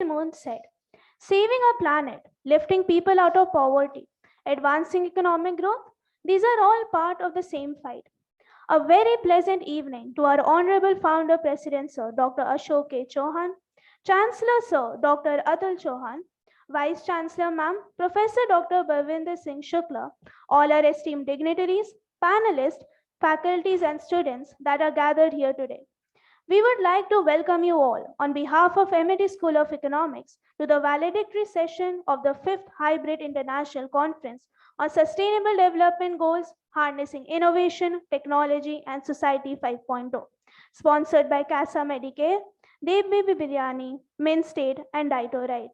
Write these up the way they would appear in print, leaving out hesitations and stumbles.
Moon said, saving our planet, lifting people out of poverty, advancing economic growth, these are all part of the same fight. A very pleasant evening to our Honorable Founder President Sir Dr. Ashok K. Chauhan, Chancellor Sir Dr. Atul Chauhan, Vice Chancellor Ma'am Professor Dr. Balvinder Singh Shukla, all our esteemed dignitaries, panelists, faculties and students that are gathered here today. We would like to welcome you all on behalf of MIT School of Economics to the valedictory session of the 5th Hybrid International Conference on Sustainable Development Goals, Harnessing Innovation, Technology and Society 5.0, sponsored by CASA Medicare, Dev Baby Biryani, Mint State and Dito Right.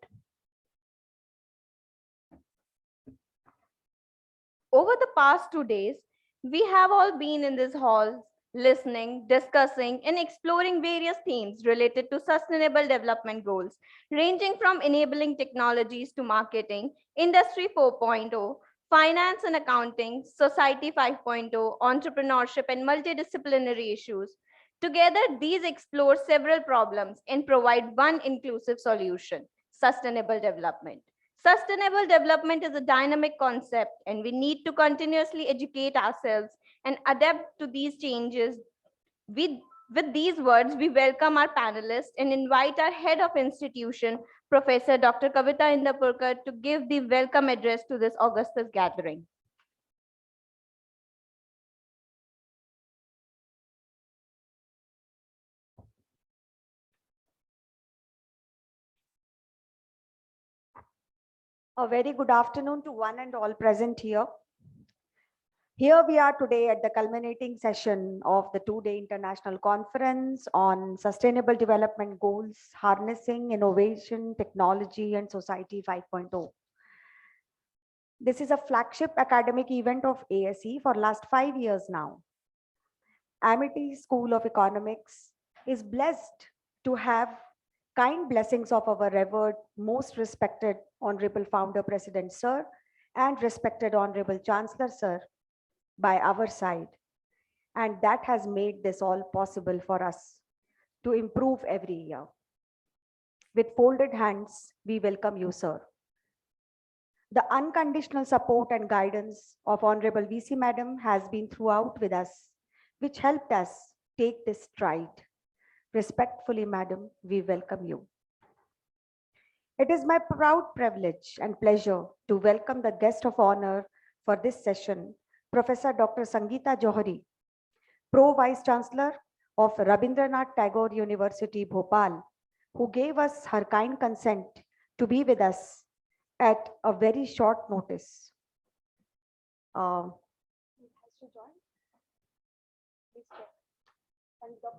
Over the past 2 days, we have all been in this hall listening, discussing, and exploring various themes related to sustainable development goals, ranging from enabling technologies to marketing, Industry 4.0, finance and accounting, Society 5.0, entrepreneurship, and multidisciplinary issues. Together, these explore several problems and provide one inclusive solution: sustainable development. Sustainable development is a dynamic concept, and we need to continuously educate ourselves and adapt to these changes. With these words, we welcome our panelists and invite our head of institution, Professor Dr. Kavita Indapurkar, to give the welcome address to this Augustus gathering. A very good afternoon to one and all present here. Here we are today at the culminating session of the 2-day international conference on sustainable development goals, harnessing innovation, technology, and society 5.0. This is a flagship academic event of ASE for last 5 years now. Amity School of Economics is blessed to have kind blessings of our revered, most respected Honorable Founder President Sir and respected Honorable Chancellor Sir by our side. And that has made this all possible for us to improve every year. With folded hands, we welcome you, sir. The unconditional support and guidance of Honorable VC Madam has been throughout with us, which helped us take this stride. Respectfully, Madam, we welcome you. It is my proud privilege and pleasure to welcome the guest of honor for this session, Professor Dr. Sangeeta Johari, Pro Vice Chancellor of Rabindranath Tagore University, Bhopal, who gave us her kind consent to be with us at a very short notice. Dr.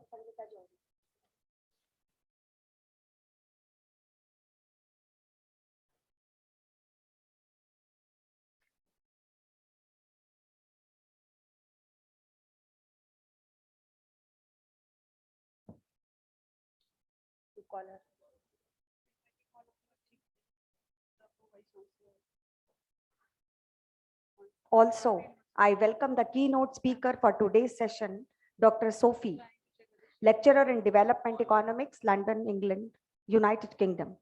Sangeeta Johari. Also, I welcome the keynote speaker for today's session, Dr. Sophie, lecturer in development economics, London, England, United Kingdom.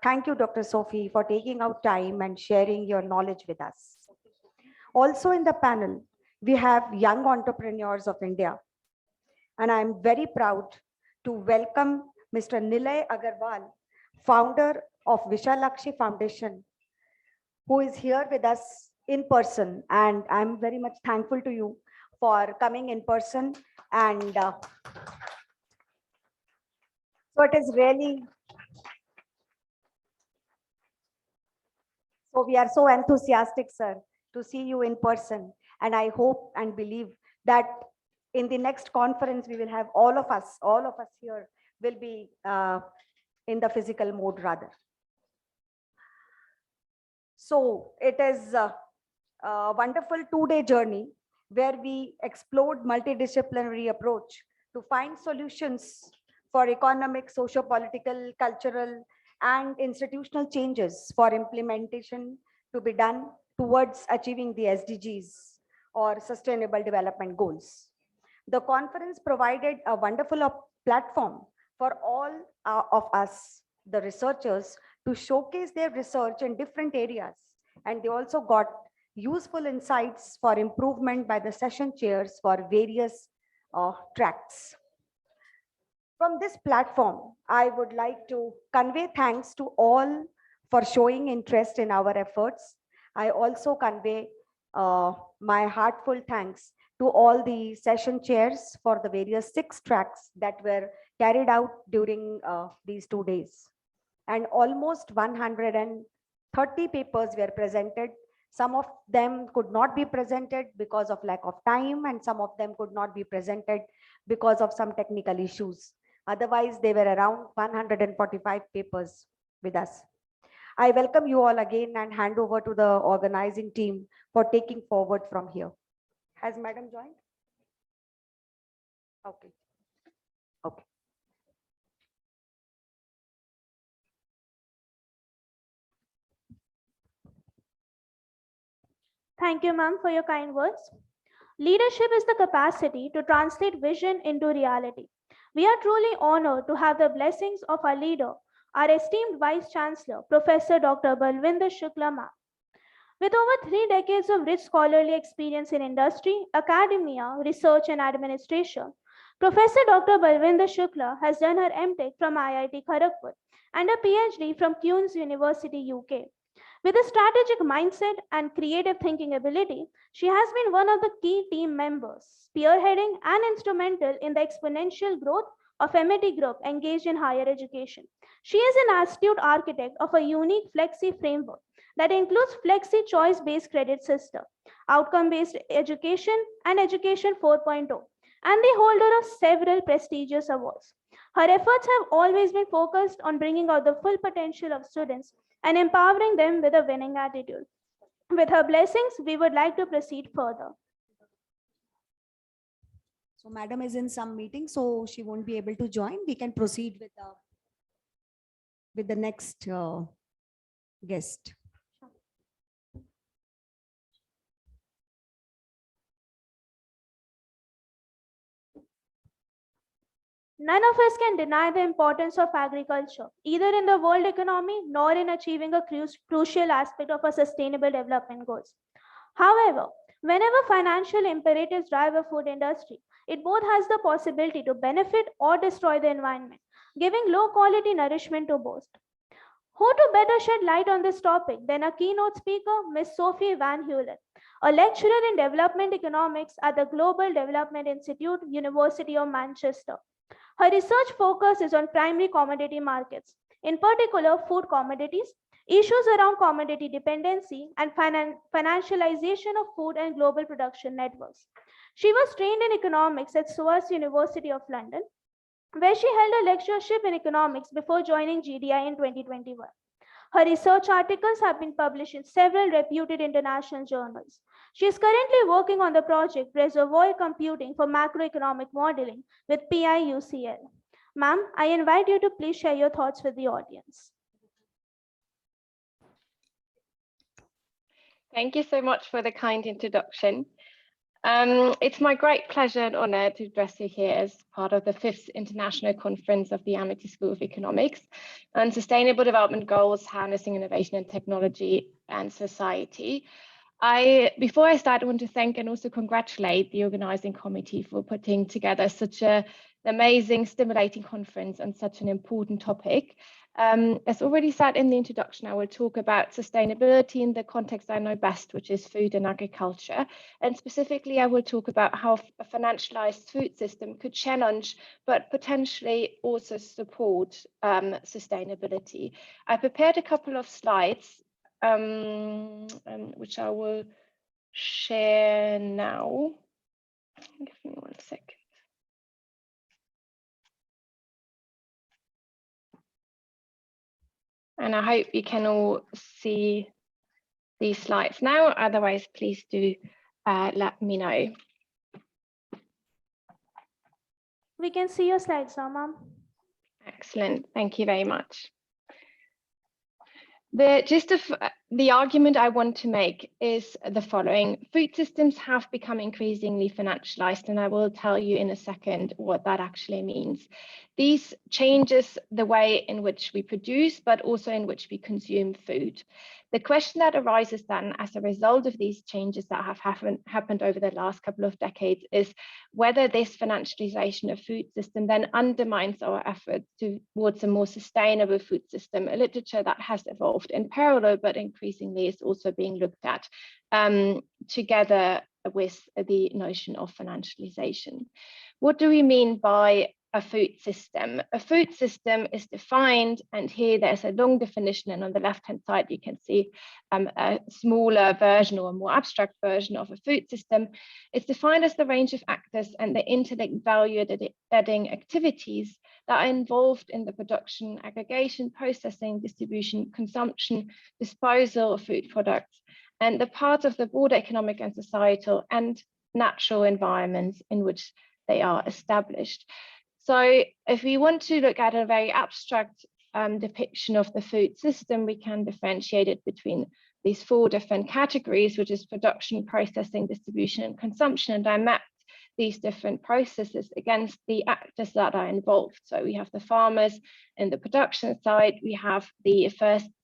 Thank you, Dr. Sophie, for taking out time and sharing your knowledge with us. Also in the panel, we have young entrepreneurs of India. And I'm very proud to welcome Mr. Nilay Agarwal, founder of Vishalakshi Foundation, who is here with us in person. And I'm very much thankful to you for coming in person. And so it is really, so we are so enthusiastic, sir, to see you in person. And I hope and believe that in the next conference, we will have all of us here will be in the physical mode rather. So it is a wonderful 2-day journey where we explored multidisciplinary approach to find solutions for economic, socio-political, cultural, and institutional changes for implementation to be done towards achieving the SDGs or Sustainable Development Goals. The conference provided a wonderful platform for all of us the researchers to showcase their research in different areas. And they also got useful insights for improvement by the session chairs for various tracks. From this platform, I would like to convey thanks to all for showing interest in our efforts. I also convey my heartfelt thanks to all the session chairs for the various 6 tracks that were carried out during these 2 days. And almost 130 papers were presented. Some of them could not be presented because of lack of time, and some of them could not be presented because of some technical issues. Otherwise, they were around 145 papers with us. I welcome you all again and hand over to the organizing team for taking forward from here. Has Madam joined? Okay. Okay. Thank you, ma'am, for your kind words. Leadership is the capacity to translate vision into reality. We are truly honored to have the blessings of our leader, our esteemed Vice Chancellor, Professor Dr. Balwinder Shukla ma'am. With over 3 decades of rich scholarly experience in industry, academia, research, and administration, Professor Dr. Balwinder Shukla has done her MTech from IIT Kharagpur and a PhD from Queen's University, UK. With a strategic mindset and creative thinking ability, she has been one of the key team members, spearheading and instrumental in the exponential growth of MIT Group engaged in higher education. She is an astute architect of a unique Flexi framework that includes Flexi choice-based credit system, outcome-based education, and Education 4.0, and the holder of several prestigious awards. Her efforts have always been focused on bringing out the full potential of students and empowering them with a winning attitude. With her blessings, we would like to proceed further. So Madam is in some meeting, so she won't be able to join. We can proceed with the next guest. None of us can deny the importance of agriculture, either in the world economy nor in achieving a crucial aspect of our sustainable development goals. However, whenever financial imperatives drive a food industry, it both has the possibility to benefit or destroy the environment, giving low quality nourishment to both. Who to better shed light on this topic than a keynote speaker, Ms. Sophie Van Heulen, a lecturer in development economics at the Global Development Institute, University of Manchester. Her research focus is on primary commodity markets, in particular food commodities, issues around commodity dependency, and financialization of food and global production networks. She was trained in economics at SOAS University of London, where she held a lectureship in economics before joining GDI in 2021. Her research articles have been published in several reputed international journals. She is currently working on the project Reservoir Computing for Macroeconomic Modeling with PIUCL. Ma'am, I invite you to please share your thoughts with the audience. Thank you so much for the kind introduction. It's my great pleasure and honor to address you here as part of the 5th International Conference of the Amity School of Economics on Sustainable Development Goals, Harnessing Innovation and Technology and Society. Before I start, I want to thank and also congratulate the organizing committee for putting together such an amazing, stimulating conference on such an important topic. As already said in the introduction, I will talk about sustainability in the context I know best, which is food and agriculture. And specifically, I will talk about how a financialized food system could challenge, but potentially also support sustainability. I prepared a couple of slides, which I will share now. Give me 1 second. And I hope you can all see these slides now. Otherwise, please do let me know. We can see your slides now, ma'am. Excellent. Thank you very much. The gist of the argument I want to make is the following. Food systems have become increasingly financialized, and I will tell you in a second what that actually means. These changes the way in which we produce, but also in which we consume food. The question that arises then as a result of these changes that have happened over the last couple of decades is whether this financialization of food system then undermines our efforts towards a more sustainable food system, a literature that has evolved in parallel, but increasingly is also being looked at together with the notion of financialization. What do we mean by a food system? A food system is defined, and here there's a long definition, and on the left-hand side you can see a smaller version or a more abstract version of a food system. It's defined as the range of actors and the interlinked value-adding activities that are involved in the production, aggregation, processing, distribution, consumption, disposal of food products, and the parts of the broader economic and societal and natural environments in which they are established. So if we want to look at a very abstract depiction of the food system, we can differentiate it between these 4 different categories, which is production, processing, distribution, and consumption. And I mapped these different processes against the actors that are involved. So we have the farmers in the production side, we have the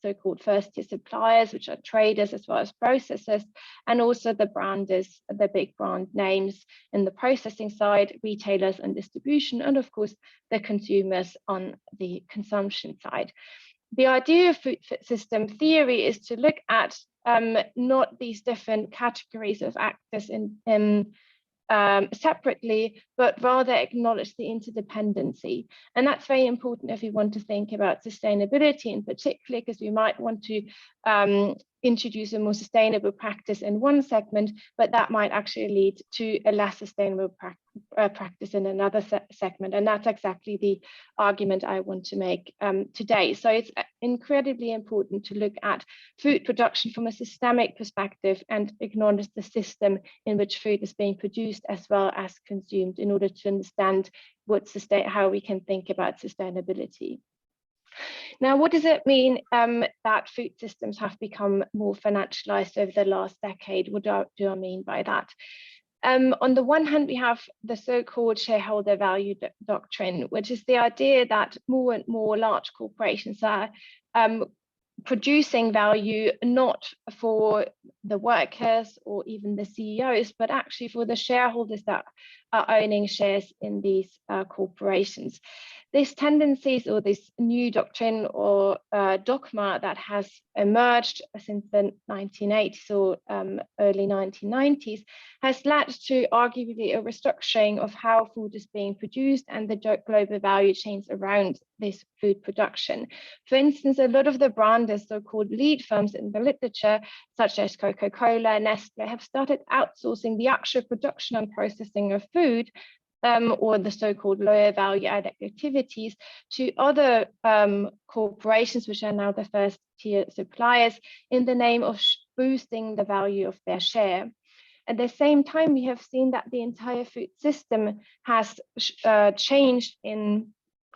so-called first-tier suppliers, which are traders as well as processors, and also the branders, the big brand names in the processing side, retailers and distribution, and of course the consumers on the consumption side. The idea of food system theory is to look at not these different categories of actors separately, but rather acknowledge the interdependency. And that's very important if we want to think about sustainability in particular, because we might want to introduce a more sustainable practice in one segment, but that might actually lead to a less sustainable practice in another segment. And that's exactly the argument I want to make today. So it's incredibly important to look at food production from a systemic perspective and acknowledge the system in which food is being produced as well as consumed in order to understand how we can think about sustainability. Now, what does it mean that food systems have become more financialized over the last decade? What do I mean by that? On the one hand, we have the so-called shareholder value doctrine, which is the idea that more and more large corporations are producing value not for the workers or even the CEOs, but actually for the shareholders that are owning shares in these corporations. These tendencies or this new doctrine or dogma that has emerged since the 1980s or early 1990s has led to arguably a restructuring of how food is being produced and the global value chains around this food production. For instance, a lot of the branders, so-called lead firms in the literature, such as Coca-Cola, Nestle, have started outsourcing the actual production and processing of food or the so-called lower value added activities to other corporations, which are now the first tier suppliers, in the name of boosting the value of their share. At the same time, we have seen that the entire food system has changed in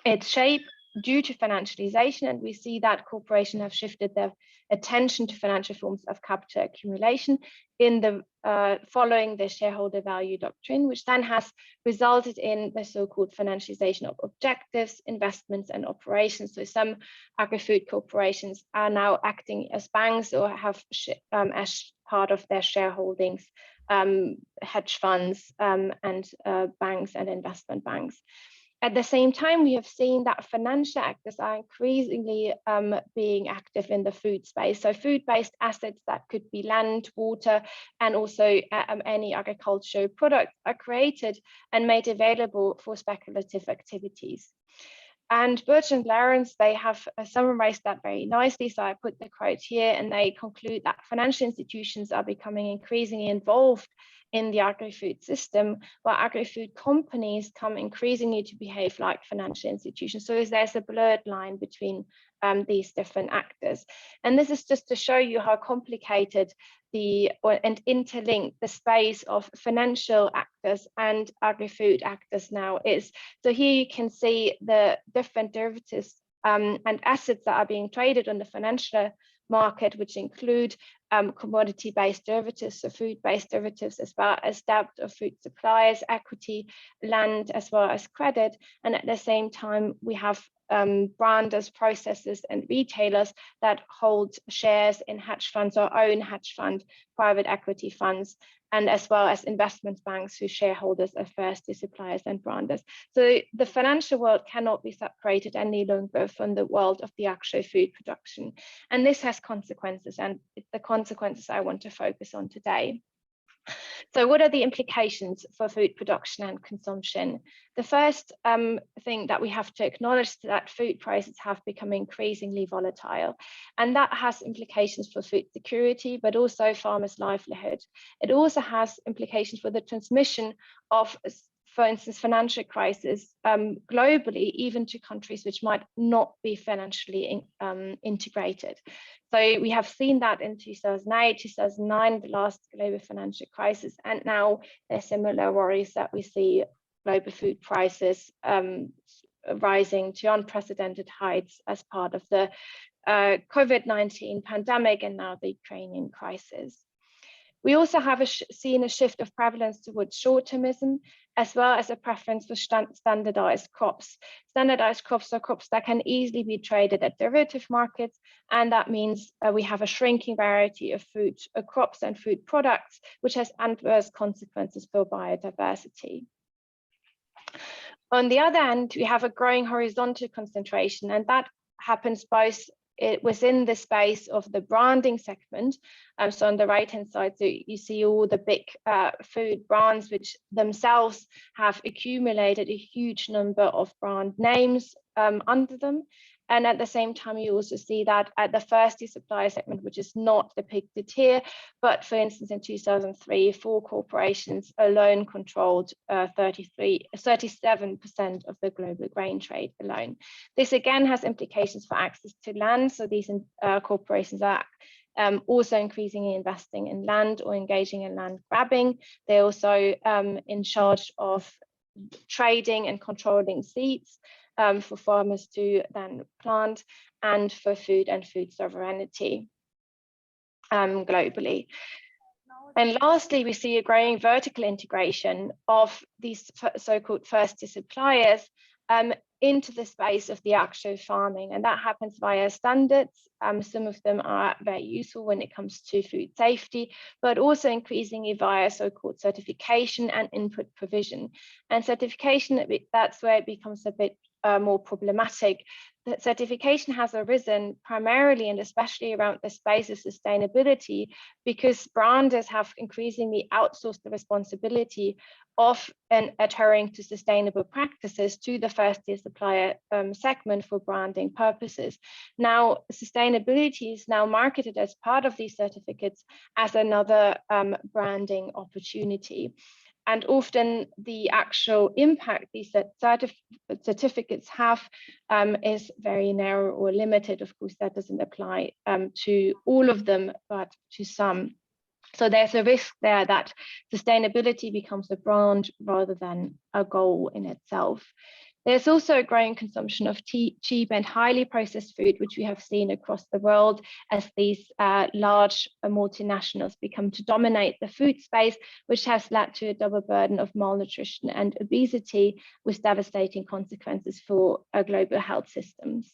its shape due to financialization, and we see that corporations have shifted their attention to financial forms of capital accumulation in the following the shareholder value doctrine, which then has resulted in the so-called financialization of objectives, investments, and operations. So some agri-food corporations are now acting as banks or have as part of their shareholdings hedge funds and banks and investment banks. At the same time, we have seen that financial actors are increasingly being active in the food space. So food-based assets that could be land, water, and also any agricultural product are created and made available for speculative activities. And Birch and Lawrence, they have summarized that very nicely. So I put the quote here, and they conclude that financial institutions are becoming increasingly involved in the agri-food system, while agri-food companies come increasingly to behave like financial institutions. So there's a blurred line between these different actors. And this is just to show you how complicated and interlinked the space of financial actors and agri-food actors now is. So here you can see the different derivatives and assets that are being traded on the financial market, which include commodity-based derivatives, so food-based derivatives, as well as debt of food suppliers, equity, land, as well as credit. And at the same time, we have branders, processors, and retailers that hold shares in hedge funds or own hedge fund, private equity funds, and as well as investment banks whose shareholders are first-tier suppliers and branders. So the financial world cannot be separated any longer from the world of the actual food production. And this has consequences, and it's the consequences I want to focus on today. So what are the implications for food production and consumption? The first thing that we have to acknowledge is that food prices have become increasingly volatile, and that has implications for food security, but also farmers' livelihood. It also has implications for the transmission of, for instance, financial crisis globally, even to countries which might not be financially integrated. So we have seen that in 2008, 2009, the last global financial crisis, and now there's similar worries that we see global food prices rising to unprecedented heights as part of the COVID-19 pandemic and now the Ukrainian crisis. We also have seen a shift of prevalence towards short-termism, as well as a preference for standardized crops. Standardized crops are crops that can easily be traded at derivative markets, and that means we have a shrinking variety of food crops and food products, which has adverse consequences for biodiversity. On the other hand, we have a growing horizontal concentration, and that happens both within the space of the branding segment. So on the right-hand side, so you see all the big food brands, which themselves have accumulated a huge number of brand names under them. And at the same time, you also see that at the first-tier supplier segment, which is not depicted here, but for instance, in 2003, 4 corporations alone controlled 37% of the global grain trade alone. This again has implications for access to land. So these corporations are also increasingly investing in land or engaging in land grabbing. They're also in charge of trading and controlling seeds for farmers to then plant, and for food and food sovereignty globally. And lastly, we see a growing vertical integration of these so-called first-tier suppliers into the space of the actual farming, and that happens via standards. Some of them are very useful when it comes to food safety, but also increasingly via so-called certification and input provision. And certification, that's where it becomes a bit more problematic. That certification has arisen primarily and especially around the space of sustainability, because branders have increasingly outsourced the responsibility of adhering to sustainable practices to the first-tier supplier segment for branding purposes. Now, sustainability is now marketed as part of these certificates as another branding opportunity. And often the actual impact these certificates have is very narrow or limited. Of course, that doesn't apply to all of them, but to some. So there's a risk there that sustainability becomes a brand rather than a goal in itself. There's also a growing consumption of cheap and highly processed food, which we have seen across the world as these large multinationals become to dominate the food space, which has led to a double burden of malnutrition and obesity, with devastating consequences for global health systems.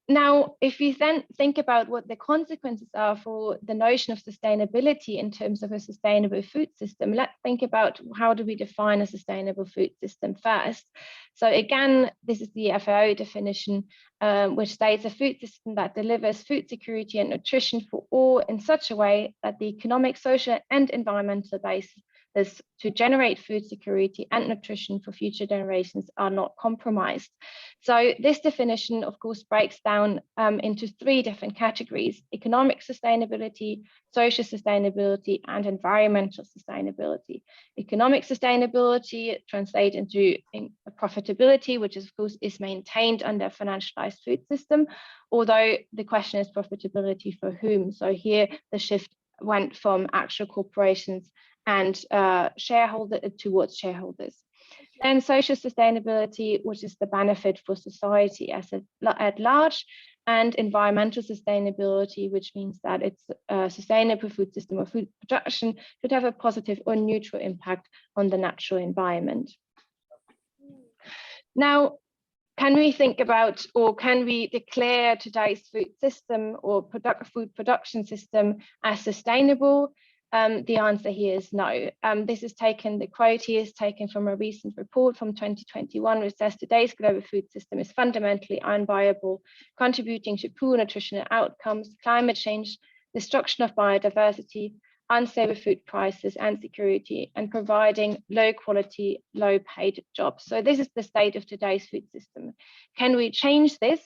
Now, if you then think about what the consequences are for the notion of sustainability in terms of a sustainable food system, let's think about how do we define a sustainable food system first. So again, this is the FAO definition, which states a food system that delivers food security and nutrition for all in such a way that the economic, social, and environmental basis to generate food security and nutrition for future generations are not compromised. So this definition, of course, breaks down into 3 different categories: economic sustainability, social sustainability, and environmental sustainability. Economic sustainability translates into profitability, which of course is maintained under a financialized food system, although the question is profitability for whom. So here the shift went from actual corporations and shareholder towards shareholders. Then social sustainability, which is the benefit for society at large, and environmental sustainability, which means that it's a sustainable food system or food production should have a positive or neutral impact on the natural environment. Now, can we think about, or can we declare today's food system or food production system as sustainable? The answer here is no. The quote here is taken from a recent report from 2021, which says today's global food system is fundamentally unviable, contributing to poor nutritional outcomes, climate change, destruction of biodiversity, unstable food prices and security, and providing low quality, low paid jobs. So this is the state of today's food system. Can we change this?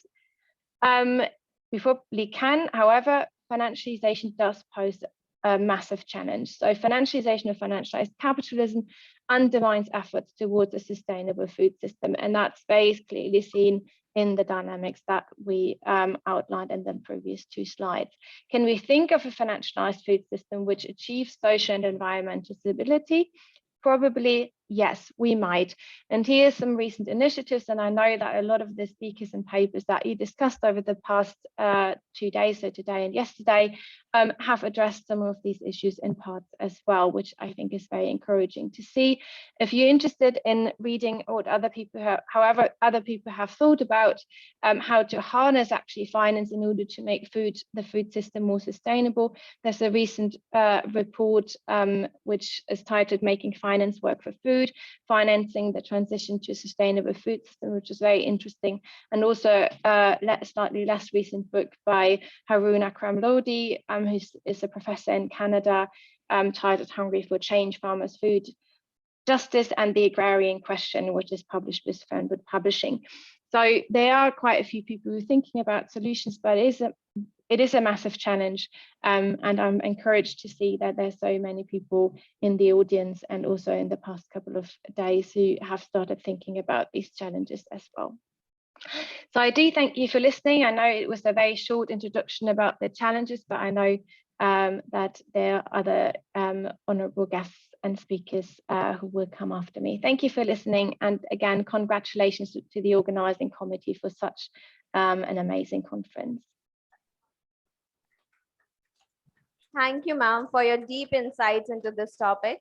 We probably can. However, financialization does pose a massive challenge. So financialization of financialized capitalism undermines efforts towards a sustainable food system. And that's very clearly seen in the dynamics that we outlined in the previous two slides. Can we think of a financialized food system which achieves social and environmental stability? Probably, yes, we might. And here's some recent initiatives, and I know that a lot of the speakers and papers that you discussed over the past 2 days, so today and yesterday, have addressed some of these issues in parts as well, which I think is very encouraging to see. If you're interested in reading what other people have, however other people have thought about how to harness actually finance in order to make the food system more sustainable, there's a recent report which is titled Making Finance Work for Food, Financing the Transition to a Sustainable Food System, which is very interesting. And also a slightly less recent book by Haroon Akram Lodi, who is a professor in Canada, titled Hungry for Change, Farmers' Food Justice and the Agrarian Question, which is published with Fernwood Publishing. So there are quite a few people who are thinking about solutions, but it is a massive challenge, and I'm encouraged to see that there's so many people in the audience and also in the past couple of days who have started thinking about these challenges as well. So I do thank you for listening. I know it was a very short introduction about the challenges, but I know that there are other honourable guests and speakers who will come after me. Thank you for listening, and again, congratulations to the organising committee for such an amazing conference. Thank you, ma'am, for your deep insights into this topic.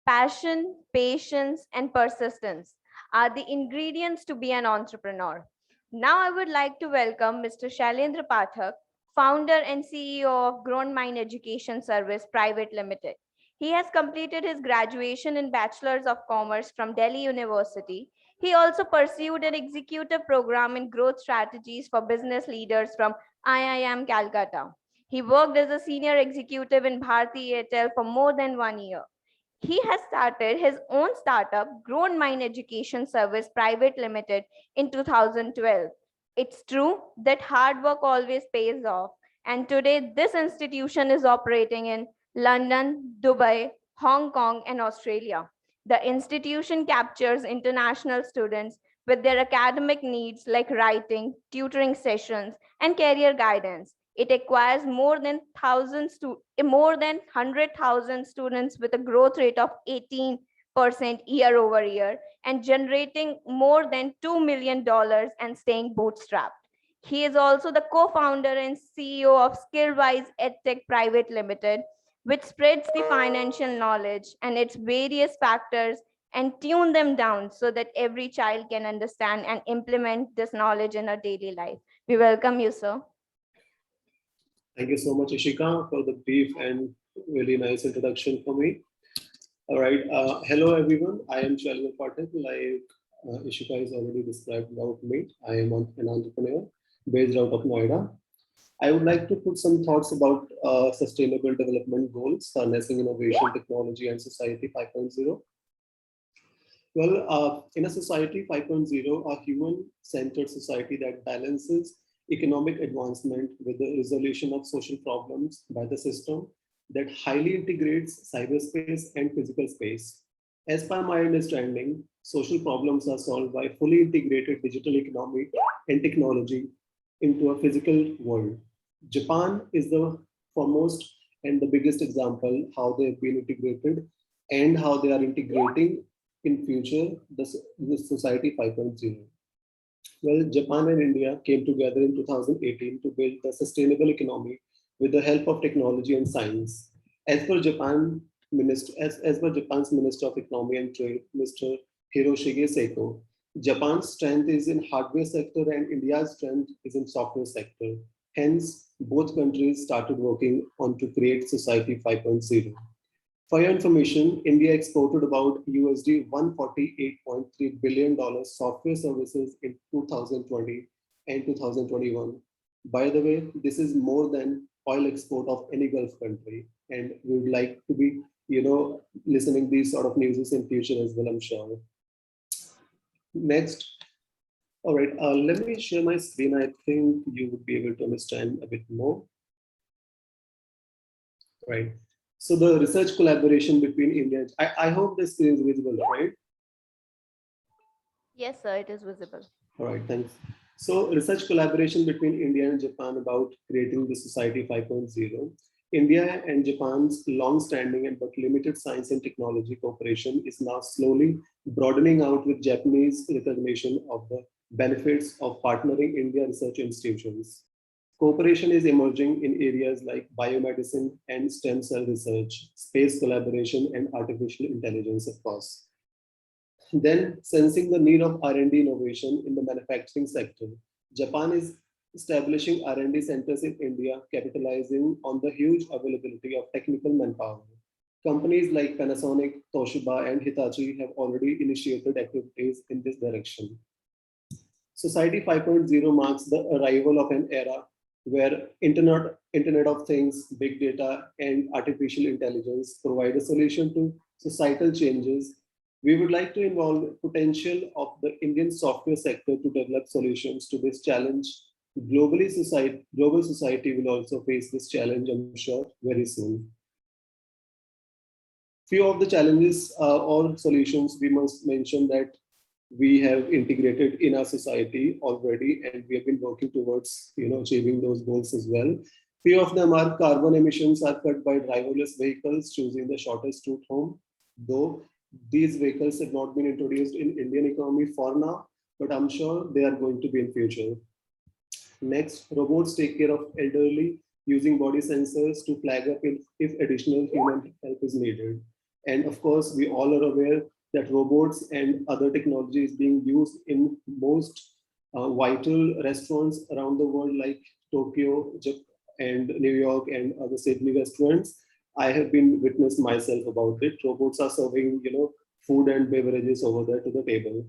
Passion, patience, and persistence are the ingredients to be an entrepreneur. Now I would like to welcome Mr. Shailendra Pathak, founder and CEO of Grown Mind Education Service Private Limited. He has completed his graduation in Bachelor's of Commerce from Delhi University. He also pursued an executive program in growth strategies for business leaders from IIM Calcutta. He worked as a senior executive in Bharti Airtel for more than 1 year. He has started his own startup, Grown Mind Education Service Private Limited, in 2012. It's true that hard work always pays off, and today this institution is operating in London, Dubai, Hong Kong, and Australia. The institution captures international students with their academic needs like writing, tutoring sessions, and career guidance. It acquires more than 100,000 students with a growth rate of 18% year over year and generating more than $2 million and staying bootstrapped. He is also the co-founder and CEO of Skillwise EdTech Private Limited, which spreads the financial knowledge and its various factors and tune them down so that every child can understand and implement this knowledge in our daily life. We welcome you, sir. Thank you so much, Ishika, for the brief and really nice introduction for me. All right. Hello, everyone. I am Shailendra Pathak. Like Ishika has already described about me, I am an entrepreneur based out of Noida. I would like to put some thoughts about sustainable development goals, harnessing innovation, technology, and society 5.0. Well, in a society 5.0, a human-centered society that balances economic advancement with the resolution of social problems by the system that highly integrates cyberspace and physical space. As per my understanding, social problems are solved by fully integrated digital economy and technology into a physical world. Japan is the foremost and the biggest example how they've been integrated and how they are integrating in future the society 5.0? Well, Japan and India came together in 2018 to build the sustainable economy with the help of technology and science. As per as per Japan's Minister of Economy and Trade, Mr. Hiroshige Seiko, Japan's strength is in hardware sector and India's strength is in software sector. Hence, both countries started working on to create Society 5.0. For your information, India exported about USD $148.3 billion software services in 2020 and 2021. By the way, this is more than oil export of any Gulf country. And we would like to be, listening these sort of news in future as well, I'm sure. Next. All right, let me share my screen. I think you would be able to understand a bit more. Right. So the research collaboration between India, I hope the screen is visible, right? Yes, sir, it is visible. All right, thanks. So research collaboration between India and Japan about creating the Society 5.0. India and Japan's long-standing and but limited science and technology cooperation is now slowly broadening out with Japanese recognition of the benefits of partnering India research institutions. Cooperation is emerging in areas like biomedicine and stem cell research, space collaboration, and artificial intelligence, of course. Then, sensing the need of R&D innovation in the manufacturing sector, Japan is establishing R&D centers in India, capitalizing on the huge availability of technical manpower. Companies like Panasonic, Toshiba, and Hitachi have already initiated activities in this direction. Society 5.0 marks the arrival of an era where Internet of Things, big data, and artificial intelligence provide a solution to societal changes. We would like to involve potential of the Indian software sector to develop solutions to this challenge. Global society will also face this challenge, I'm sure, very soon. Few of the challenges or solutions we must mention that we have integrated in our society already, and we have been working towards achieving those goals as well. Few of them are carbon emissions are cut by driverless vehicles choosing the shortest route home, though these vehicles have not been introduced in Indian economy for now, but I'm sure they are going to be in future. Next, robots take care of elderly using body sensors to flag up if additional human help is needed. And of course, we all are aware that robots and other technology is being used in most vital restaurants around the world, like Tokyo and New York and other Sydney restaurants. I have been witness myself about it. Robots are serving, food and beverages over there to the table.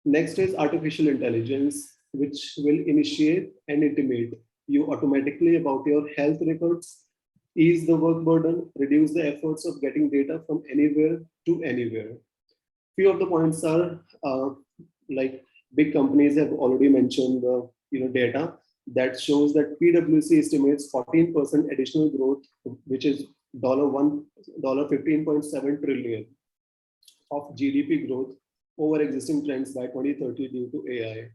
Next is artificial intelligence, which will initiate and intimate you automatically about your health records, ease the work burden, reduce the efforts of getting data from anywhere to anywhere. Few of the points are like big companies have already mentioned the data that shows that PwC estimates 14% additional growth, which is $15.7 trillion of GDP growth over existing trends by 2030 due to AI.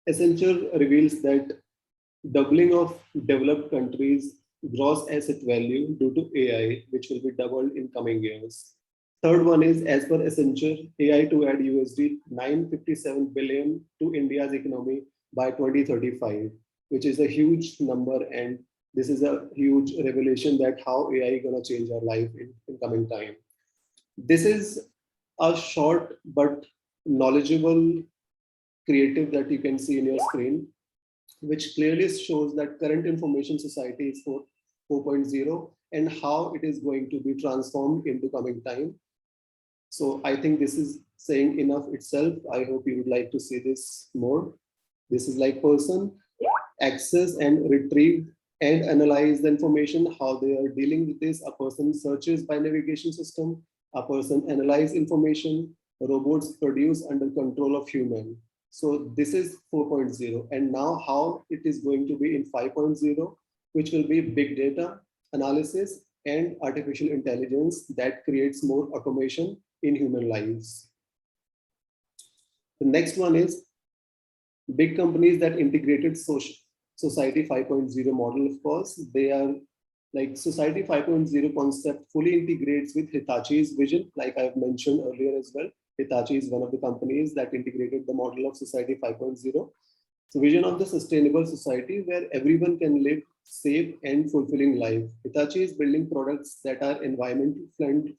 Accenture reveals that doubling of developed countries' gross asset value due to AI, which will be doubled in coming years. Third one is, as per Accenture, AI to add USD 957 billion to India's economy by 2035, which is a huge number, and this is a huge revelation that how AI is going to change our life in coming time. This is a short but knowledgeable creative that you can see in your screen, which clearly shows that current information society is 4.0 and how it is going to be transformed into coming time. So I think this is saying enough itself. I hope you would like to see this more. This is like person access and retrieve and analyze the information, how they are dealing with this. A person searches by navigation system, a person analyze information, robots produce under control of human. So this is 4.0. And now how it is going to be in 5.0, which will be big data analysis and artificial intelligence that creates more automation in human lives. The next one is big companies that integrated Society 5.0 model, of course. They are like Society 5.0 concept fully integrates with Hitachi's vision, like I've mentioned earlier as well. Hitachi is one of the companies that integrated the model of Society 5.0. So vision of the sustainable society where everyone can live safe and fulfilling life. Hitachi is building products that are environmental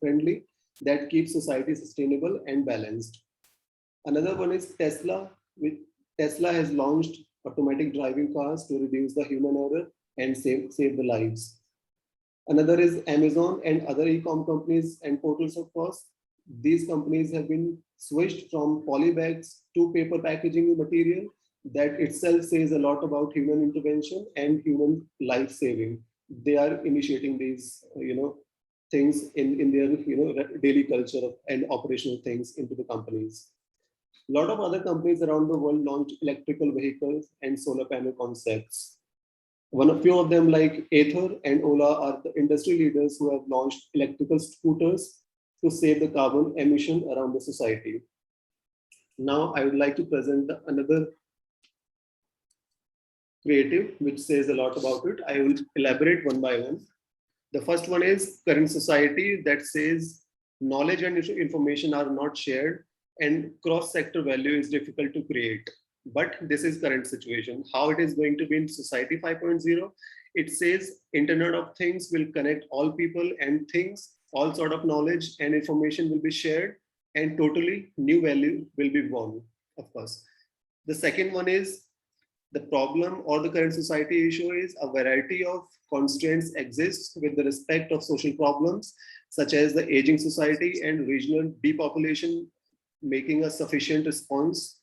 friendly, that keep society sustainable and balanced. Another one is Tesla. Tesla has launched automatic driving cars to reduce the human error and save the lives. Another is Amazon and other e-com companies and portals, of course. These companies have been switched from polybags to paper packaging material. That itself says a lot about human intervention and human life saving. They are initiating these, things in their, daily culture and operational things into the companies. A lot of other companies around the world launched electrical vehicles and solar panel concepts. A few of them like Ather and Ola are the industry leaders who have launched electrical scooters to save the carbon emission around the society. Now I would like to present another creative which says a lot about it. I will elaborate one by one. The first one is current society that says knowledge and information are not shared and cross-sector value is difficult to create. But this is current situation. How it is going to be in Society 5.0? It says Internet of Things will connect all people and things, all sort of knowledge and information will be shared and totally new value will be born, of course. The second one is the problem or the current society issue is a variety of constraints exists with the respect of social problems, such as the aging society and regional depopulation, making a sufficient response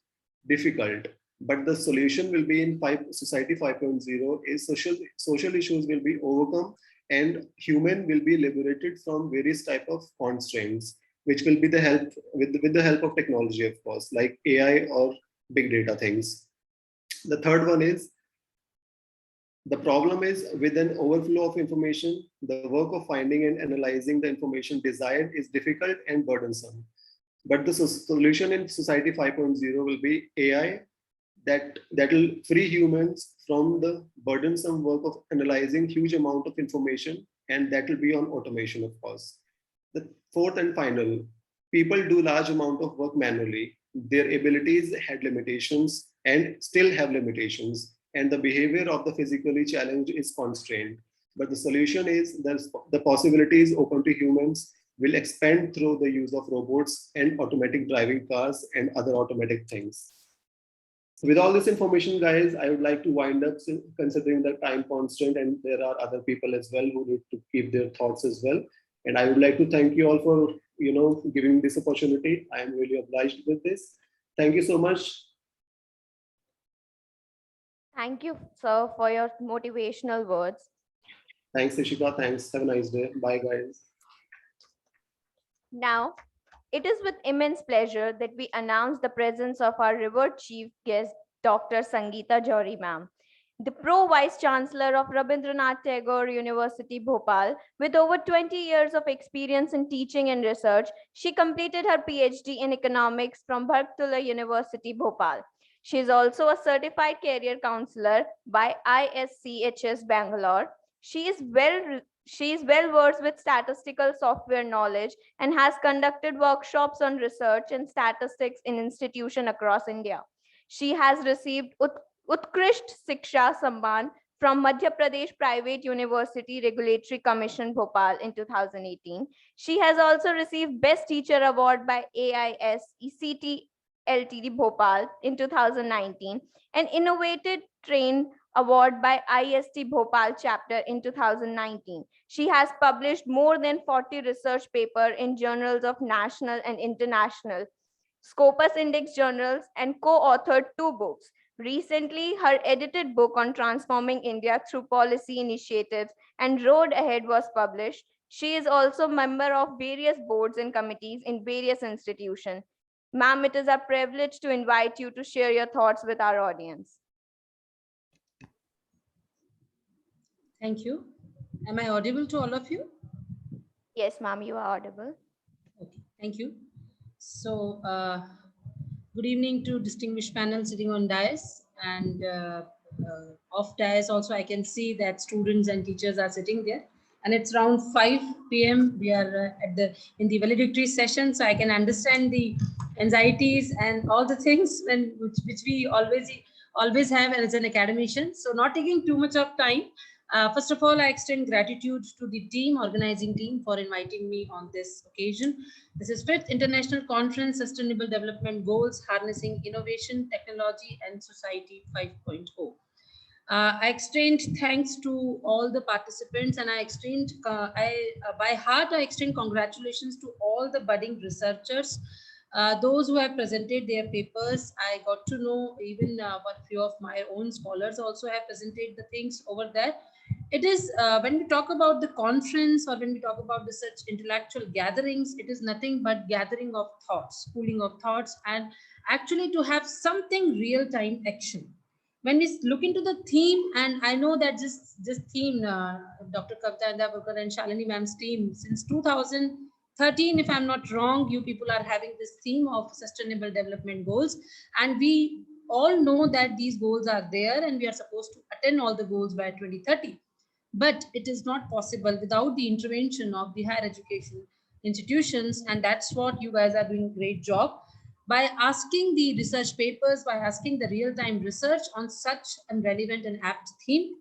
difficult. But the solution will be in Society 5.0 is social issues will be overcome and human will be liberated from various type of constraints, which will be the help with the help of technology, of course, like AI or big data things. The third one is the problem is with an overflow of information, the work of finding and analyzing the information desired is difficult and burdensome. But the solution in Society 5.0 will be AI that will free humans from the burdensome work of analyzing huge amount of information, and that will be on automation, of course. The fourth and final, people do large amount of work manually. Their abilities had limitations and still have limitations, and the behavior of the physically challenged is constrained. But the solution is the possibilities open to humans will expand through the use of robots and automatic driving cars and other automatic things. With all this information, guys, I would like to wind up considering the time constraint, and there are other people as well who need to keep their thoughts as well. And I would like to thank you all for giving me this opportunity. I am really obliged with this. Thank you so much. Thank you, sir, for your motivational words. Thanks, Ishika. Thanks. Have a nice day. Bye, guys. Now, it is with immense pleasure that we announce the presence of our revered chief guest, Dr. Sangeeta Johri ma'am, the Pro Vice Chancellor of Rabindranath Tagore University, Bhopal. With over 20 years of experience in teaching and research, she completed her PhD in economics from Bhartula University, Bhopal. She is also a certified career counselor by ISCHS Bangalore. She is well versed with statistical software knowledge and has conducted workshops on research and statistics in institutions across India. She has received Utkrisht Siksha Samman from Madhya Pradesh Private University Regulatory Commission, Bhopal in 2018. She has also received Best Teacher Award by AIS ECT Ltd Bhopal in 2019 and Innovated Train Award by IST Bhopal chapter in 2019. She has published more than 40 research papers in journals of national and international Scopus Index journals and co-authored 2 books. Recently, her edited book on transforming India through policy initiatives and Road Ahead was published. She is also a member of various boards and committees in various institutions. Ma'am, it is a privilege to invite you to share your thoughts with our audience. Thank you. Am I audible to all of you? Yes, ma'am, you are audible. Okay, thank you. So, good evening to distinguished panel sitting on dais, and off dais also I can see that students and teachers are sitting there. And it's around 5 p.m. We are in the valedictory session, so I can understand the anxieties and all the things which we always have as an academician. So not taking too much of time. First of all, I extend gratitude to the organizing team for inviting me on this occasion. This is 5th International Conference, Sustainable Development Goals, Harnessing Innovation, Technology and Society 5.0. I extend thanks to all the participants, and by heart, I extend congratulations to all the budding researchers, those who have presented their papers. I got to know even what few of my own scholars also have presented the things over there. It is when we talk about the conference or when we talk about the such intellectual gatherings, it is nothing but gathering of thoughts, pooling of thoughts, and actually to have something real-time action. When we look into the theme, and I know that this theme, Dr. Kavita Andavurkar and Shalini ma'am's team, since 2013, if I'm not wrong, you people are having this theme of sustainable development goals, and we all know that these goals are there and we are supposed to attain all the goals by 2030. But it is not possible without the intervention of the higher education institutions, and that's what you guys are doing a great job by asking the research papers, by asking the real-time research on such a relevant and apt theme.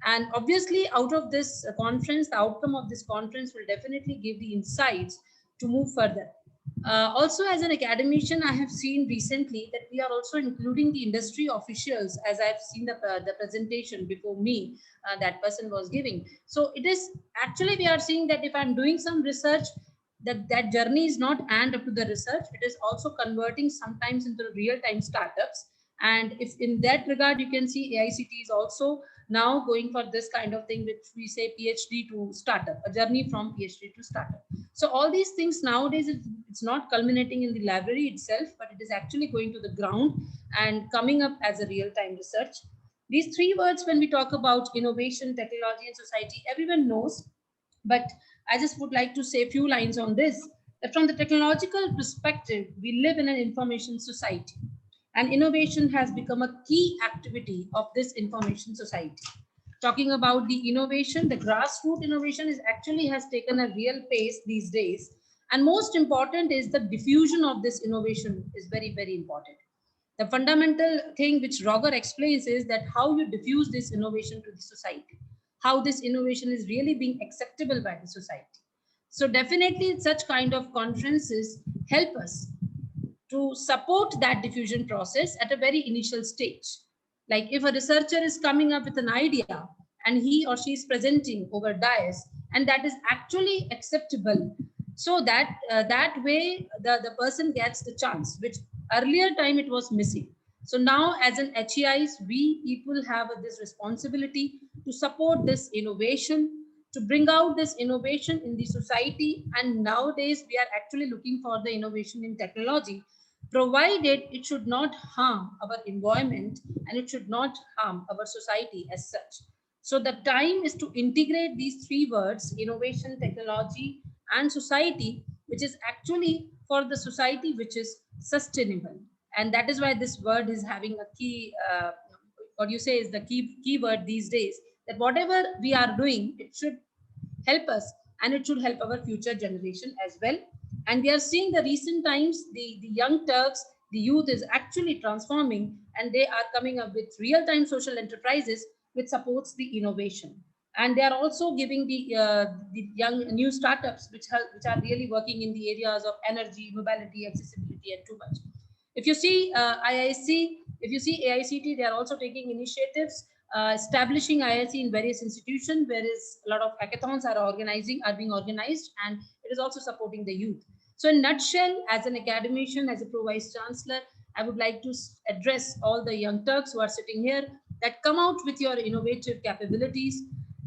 And obviously, out of this conference, the outcome of this conference will definitely give the insights to move further. Also, as an academician, I have seen recently that we are also including the industry officials, as I've seen the presentation before me, that person was giving. So it is actually, we are seeing that if I'm doing some research, that journey is not and up to the research, it is also converting sometimes into real-time startups. And if in that regard, you can see AICT is also now going for this kind of thing, which we say PhD to startup, a journey from PhD to startup. So all these things nowadays, it's not culminating in the library itself, but it is actually going to the ground and coming up as a real-time research. These three words, when we talk about innovation, technology, and society, everyone knows, but I just would like to say a few lines on this. That from the technological perspective, we live in an information society, and innovation has become a key activity of this information society. Talking about the innovation, the grassroots innovation is actually has taken a real pace these days. And most important is the diffusion of this innovation is very, very important. The fundamental thing which Roger explains is that how you diffuse this innovation to the society, how this innovation is really being acceptable by the society. So definitely such kind of conferences help us to support that diffusion process at a very initial stage. Like if a researcher is coming up with an idea and he or she is presenting over dais, and that is actually acceptable, so that that way the person gets the chance, which earlier time it was missing. So now as an HEIs, we people have this responsibility to support this innovation, to bring out this innovation in the society. And nowadays we are actually looking for the innovation in technology, provided it should not harm our environment and it should not harm our society as such. So the time is to integrate these three words, innovation, technology, and society, which is actually for the society which is sustainable. And that is why this word is having a key, what you say is the key word these days, that whatever we are doing, it should help us and it should help our future generation as well. And we are seeing the recent times, the young Turks, the youth is actually transforming, and they are coming up with real-time social enterprises which supports the innovation. And they are also giving the young new startups which are really working in the areas of energy, mobility, accessibility, and too much. If you see IIC, if you see AICT, they are also taking initiatives, establishing IIC in various institutions, whereas a lot of hackathons are being organized, and it is also supporting the youth. So in nutshell, as an academician, as a pro-vice chancellor, I would like to address all the young Turks who are sitting here, that come out with your innovative capabilities,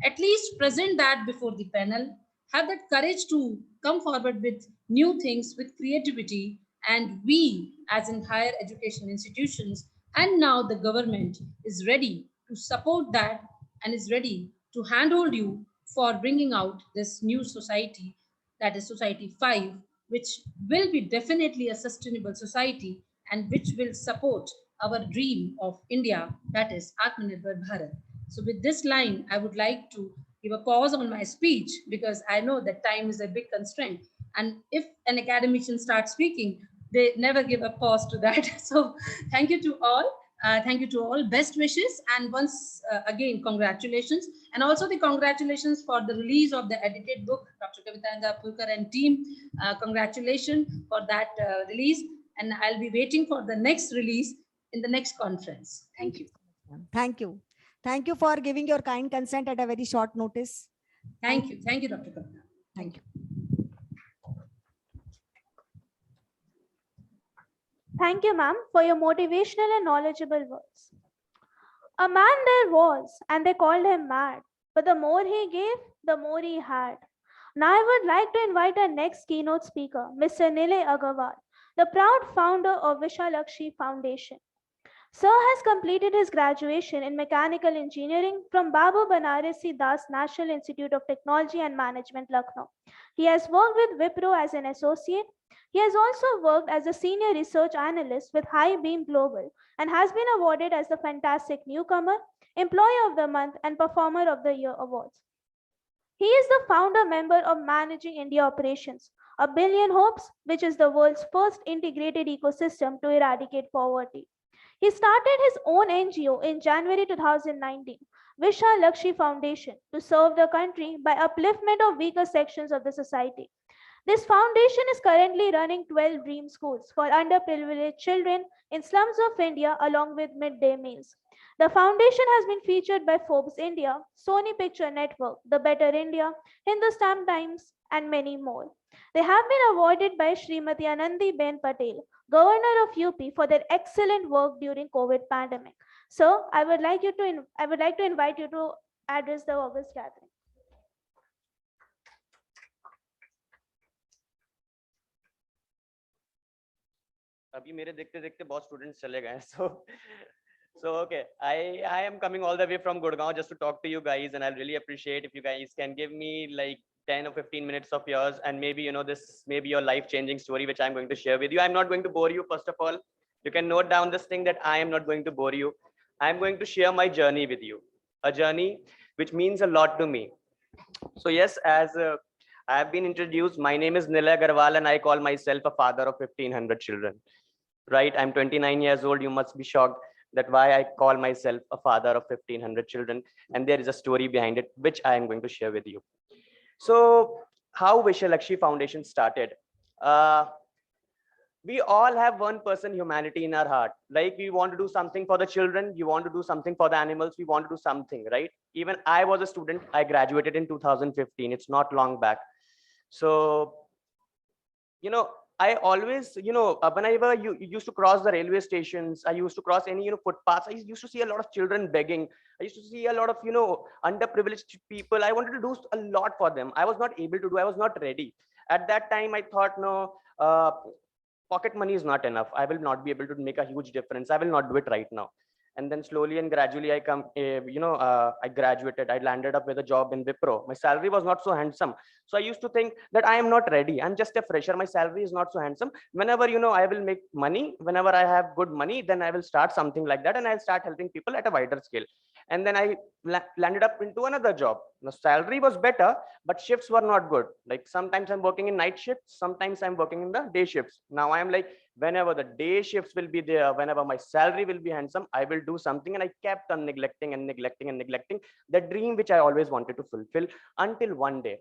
at least present that before the panel, have that courage to come forward with new things, with creativity, and we as in higher education institutions and now the government is ready to support that and is ready to handhold you for bringing out this new society, that is society 5, which will be definitely a sustainable society and which will support our dream of India, that is Atmanirbhar Bharat. So with this line, I would like to give a pause on my speech because I know that time is a big constraint. And if an academician starts speaking, they never give a pause to that. So thank you to all. Thank you to all. Best wishes. And once again, congratulations. And also the congratulations for the release of the edited book, Dr. Kavitanga Pulkar and team. Congratulations for that release. And I'll be waiting for the next release in the next conference. Thank you. Thank you. Thank you for giving your kind consent at a very short notice. Thank you. Thank you, Dr. Kavitanga. Thank you. Thank you, ma'am, for your motivational and knowledgeable words. A man there was, and they called him mad, but the more he gave, the more he had. Now I would like to invite our next keynote speaker, Mr. Nilay Agarwal, the proud founder of Vishalakshi Foundation. Sir has completed his graduation in mechanical engineering from Babu Banarasi Das National Institute of Technology and Management, Lucknow. He has worked with Wipro as an associate. He has also worked as a senior research analyst with High Beam Global and has been awarded as the Fantastic Newcomer, Employee of the Month, and Performer of the Year awards. He is the founder member of Managing India Operations, A Billion Hopes, which is the world's first integrated ecosystem to eradicate poverty. He started his own NGO in January 2019, Vishalakshi Foundation, to serve the country by upliftment of weaker sections of the society. This foundation is currently running 12 dream schools for underprivileged children in slums of India along with midday meals. The foundation has been featured by Forbes India, Sony Picture Network, The Better India, Hindustan Times, and many more. They have been awarded by Srimati Anandi Ben Patel, Governor of UP, for their excellent work during COVID pandemic. So I would like to invite you to address the August gathering. अभी मेरे देखते देखते बहुत students चले गए so okay, I am coming all the way from Gurgaon just to talk to you guys, and I'll really appreciate if you guys can give me like 10 or 15 minutes of yours, and maybe this may be your life changing story which I'm going to share with you. I'm not going to bore you. First of all, you can note down this thing that I am not going to bore you. I'm going to share my journey with you, a journey which means a lot to me. So yes, as I have been introduced, my name is Nilay Agarwal and I call myself a father of 1,500 children. Right, I'm 29 years old. You must be shocked that why I call myself a father of 1,500 children, and there is a story behind it which I am going to share with you. So how Vishalakshi Foundation started. We all have one person humanity in our heart. Like we want to do something for the children, you want to do something for the animals, we want to do something, right? Even I was a student. I graduated in 2015. It's not long back. So I always, whenever you used to cross the railway stations, I used to cross any, footpaths, I used to see a lot of children begging. I used to see a lot of, underprivileged people. I wanted to do a lot for them. I was not able to do, I was not ready. At that time, I thought, no, pocket money is not enough. I will not be able to make a huge difference. I will not do it right now. And then slowly and gradually I I graduated. I landed up with a job in Wipro. My salary was not so handsome. So I used to think that I am not ready. I'm just a fresher. My salary is not so handsome. Whenever, I will make money, whenever I have good money, then I will start something like that. And I'll start helping people at a wider scale. And then I landed up into another job. The salary was better, but shifts were not good. Like sometimes I'm working in night shifts, sometimes I'm working in the day shifts. Now I'm like, whenever the day shifts will be there, whenever my salary will be handsome, I will do something. And I kept on neglecting the dream which I always wanted to fulfill until one day.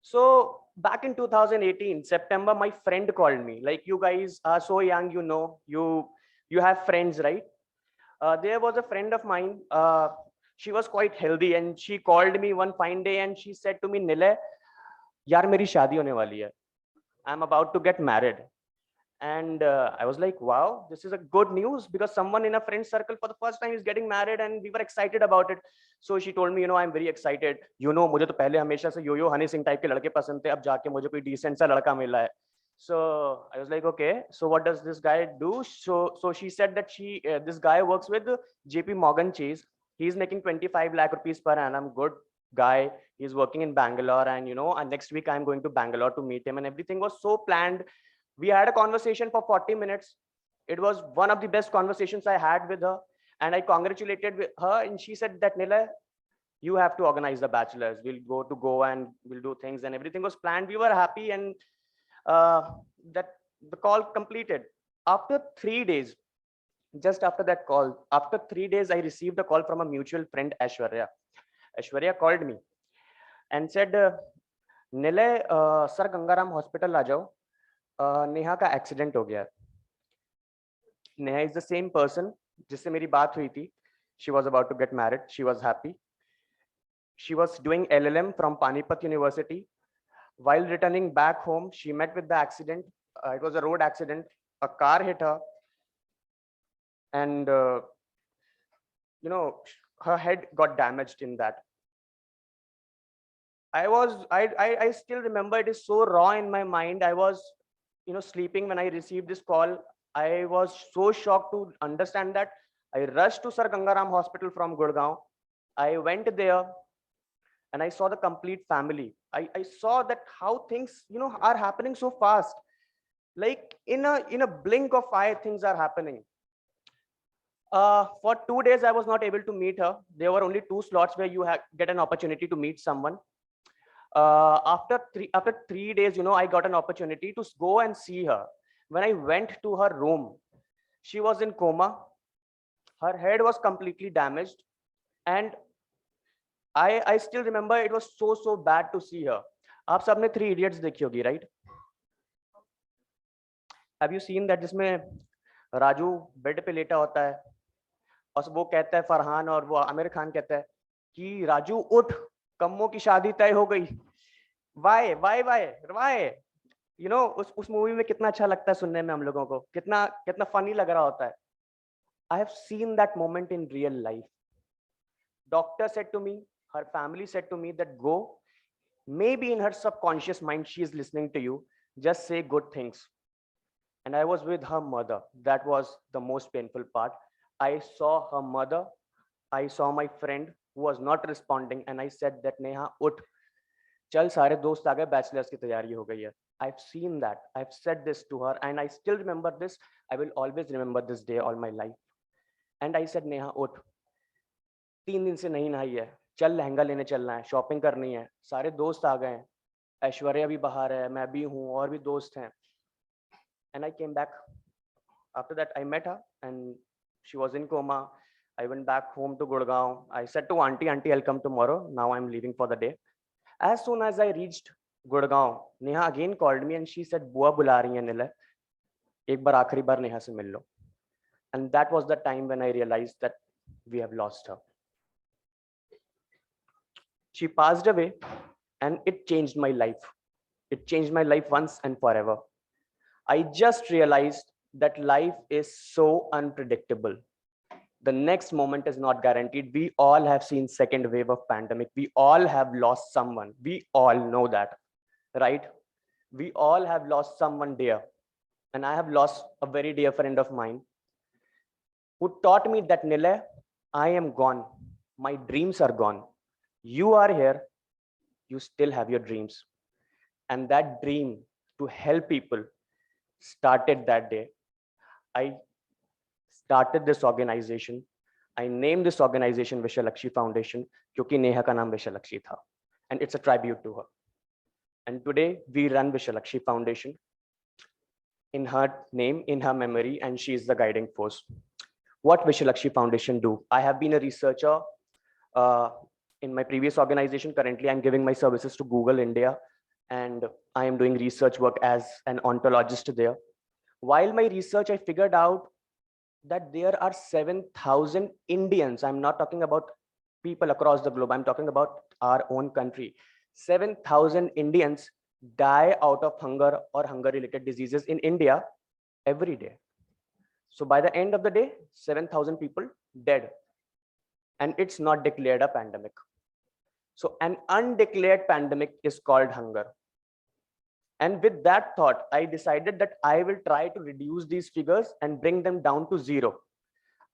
So back in 2018, September, my friend called me. Like, you guys are so young, you have friends, right? There was a friend of mine. She was quite healthy and she called me one fine day and she said to me, Nilay, yaar meri shaadi hone wali hai. I'm about to get married. And I was like, wow, this is a good news, because someone in a friend circle for the first time is getting married and we were excited about it. So she told me, I'm very excited. मुझे तो पहले हमेशा से यो Honey Singh type के लड़के पसंद थे, अब जाके मुझे कोई decent सा लड़का मिला है. So I was like, okay, so what does this guy do? So she said that this guy works with JP Morgan Chase. He's making 25 lakh rupees per annum. Good guy. He's working in Bangalore, and and next week I'm going to Bangalore to meet him, and everything was so planned. We had a conversation for 40 minutes. It was one of the best conversations I had with her, and I congratulated with her, and she said that, Nilay, you have to organize the bachelors. We'll go and we'll do things, and everything was planned. We were happy, and that The call completed. After 3 days, just after that call, after 3 days, I received a call from a mutual friend, Aishwarya. Aishwarya called me and said, Nilay, sir Gangaram hospital आ जाओ, नेहा का accident हो गया. Neha is the same person जिससे मेरी बात हुई थी. She was about to get married. She was happy. She was doing LLM from Panipat University. While returning back home, she met with the accident. It was a road accident. A car hit her, and her head got damaged in that. I still remember, it is so raw in my mind. I was, sleeping when I received this call. I was so shocked to understand that. I rushed to Sir Gangaram Hospital from Gurgaon. I went there and I saw the complete family. I saw that how things, are happening so fast. Like in a blink of eye, things are happening. For 2 days, I was not able to meet her. There were only 2 slots where you get an opportunity to meet someone. After 3 days, I got an opportunity to go and see her. When I went to her room, she was in coma. Her head was completely damaged, and I still remember it was so bad to see her. आप सबने 3 Idiots देखी होगी, right? Have you seen that जिसमें Raju bed पे लेटा होता है और वो कहता है, फरहान और वो आमिर खान कहता है कि राजू उठ, कम्मो की शादी तय हो गई. Why? उस मूवी में कितना अच्छा लगता है सुनने में हम लोगों को, कितना फनी लग रहा होता है. I have seen that moment in real life. Doctor said to me, her family said to me that go, maybe in her subconscious mind she is listening to you, just say good things. And I was with her mother. That was the most painful part. I saw her mother, I saw my friend who was not responding, and I said that Neha ut, चल सारे दोस्त आ गए, bachelors की तैयारी हो गई है. I've seen that. I've said this to her, and I still remember this. I will always remember this day all my life. And I said, Neha उठ, 3 दिन से नहीं नहाई है, चल लहंगा लेने चलना है, शॉपिंग करनी है, सारे दोस्त आ गए हैं, ऐश्वर्या भी बाहर है, मैं भी हूँ, और भी दोस्त हैं. And I came back. After that, I met her, and she was in coma. I went back home to Gurgaon. I said to auntie, I'll come tomorrow. Now I'm leaving for the day. As soon as I reached Gurgaon, Neha again called me and she said, Bua bula rahi hai Nilay. Ek baar aakhri baar Neha se mil lo. And that was the time when I realized that we have lost her. She passed away, and it changed my life. It changed my life once and forever. I just realized that life is so unpredictable. The next moment is not guaranteed. We all have seen second wave of pandemic. We all have lost someone. We all know that, right? We all have lost someone dear. And I have lost a very dear friend of mine who taught me that, Nilay, I am gone. My dreams are gone. You are here. You still have your dreams. And that dream to help people started that day. I started this organization. I named this organization Vishalakshi Foundation क्योंकि नेहा का नाम विशालक्षी था, and it's a tribute to her. And today we run Vishalakshi Foundation in her name, in her memory, and she is the guiding force. What Vishalakshi Foundation do? I have been a researcher in my previous organization. Currently, I'm giving my services to Google India, and I am doing research work as an ontologist there. While my research, I figured out that there are 7,000 Indians. I'm not talking about people across the globe. I'm talking about our own country. 7,000 Indians die out of hunger or hunger-related diseases in India every day. So by the end of the day, 7,000 people dead. And it's not declared a pandemic. So an undeclared pandemic is called hunger. And with that thought, I decided that I will try to reduce these figures and bring them down to 0.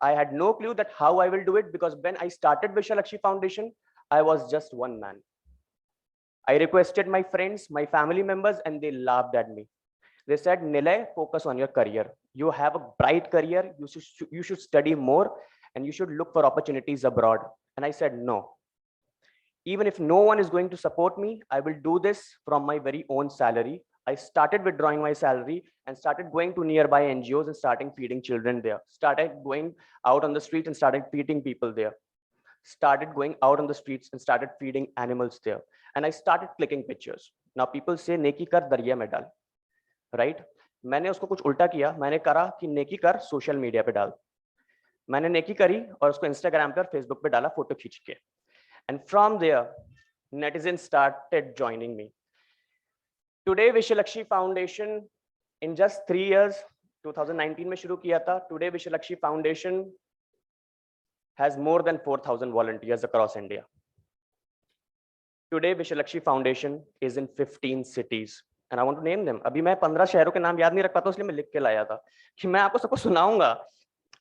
I had no clue that how I will do it, because when I started Vishalakshi Foundation, I was just one man. I requested my friends, my family members, and they laughed at me. They said, Nilay, focus on your career. You have a bright career. You should study more, and you should look for opportunities abroad. And I said, no. Even if no one is going to support me, I will do this from my very own salary. I started withdrawing my salary and started going to nearby NGOs and starting feeding children there. Started going out on the streets and started feeding people there. Started going out on the streets and started feeding animals there. And I started clicking pictures. Now people say नेकी कर दरिया में डाल, right? मैंने उसको कुछ उल्टा किया, मैंने करा कि नेकी कर सोशल मीडिया पे डाल. मैंने नेकी करी और उसको इंस्टाग्राम पे और फेसबुक पे डाला फोटो खींच के. And from there, netizens started joining me. Today, Vishalakshi Foundation, in just 3 years, 2019 में शुरू किया था. Today, Vishalakshi Foundation has more than 4,000 volunteers across India. Today, Vishalakshi Foundation is in 15 cities. And I want to name them. अभी मैं 15 शहरों के नाम याद नहीं रख पाता, इसलिए मैं लिख के लाया था कि मैं आपको सबको सुनाऊंगा.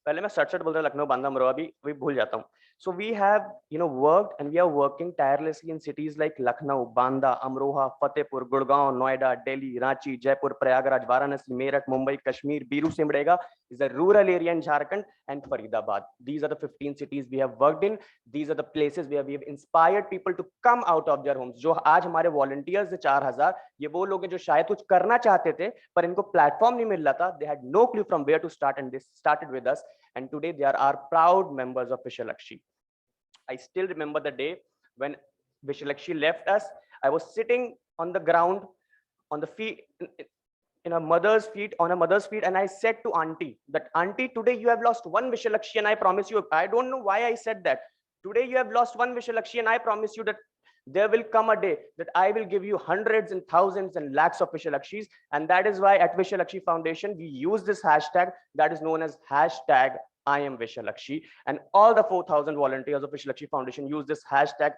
पहले मैं सट बोल रहा लखनऊ, बांदा, अमरोहा, अभी भूल जाता हूँ. So we have, worked and we are working tirelessly in cities like Lucknow, Banda, Amroha, Fatehpur, Gurgaon, Noida, Delhi, Ranchi, Jaipur, Prayagraj, Varanasi, Meerut, Mumbai, Kashmir, Biru Simdega is a rural area in Jharkhand, and Faridabad. These are the 15 cities we have worked in. These are the places where we have inspired people to come out of their homes. जो आज हमारे volunteers है 4,000, ये वो लोग हैं जो शायद कुछ करना चाहते थे पर इनको platform नहीं मिल रहा था. They had no clue from where to start, and they started with us. And today they are our proud members of Vishalakshi. I still remember the day when Vishalakshi left us. I was sitting on the ground, on the feet, on a mother's feet, and I said to auntie that, auntie, today you have lost one Vishalakshi, and I promise you, I don't know why I said that. Today you have lost one Vishalakshi, and I promise you that there will come a day that I will give you hundreds and thousands and lakhs of Vishalakshis. And that is why at Vishalakshi Foundation, we use this hashtag that is known as hashtag I am Vishalakshi. And all the 4,000 volunteers of Vishalakshi Foundation use this hashtag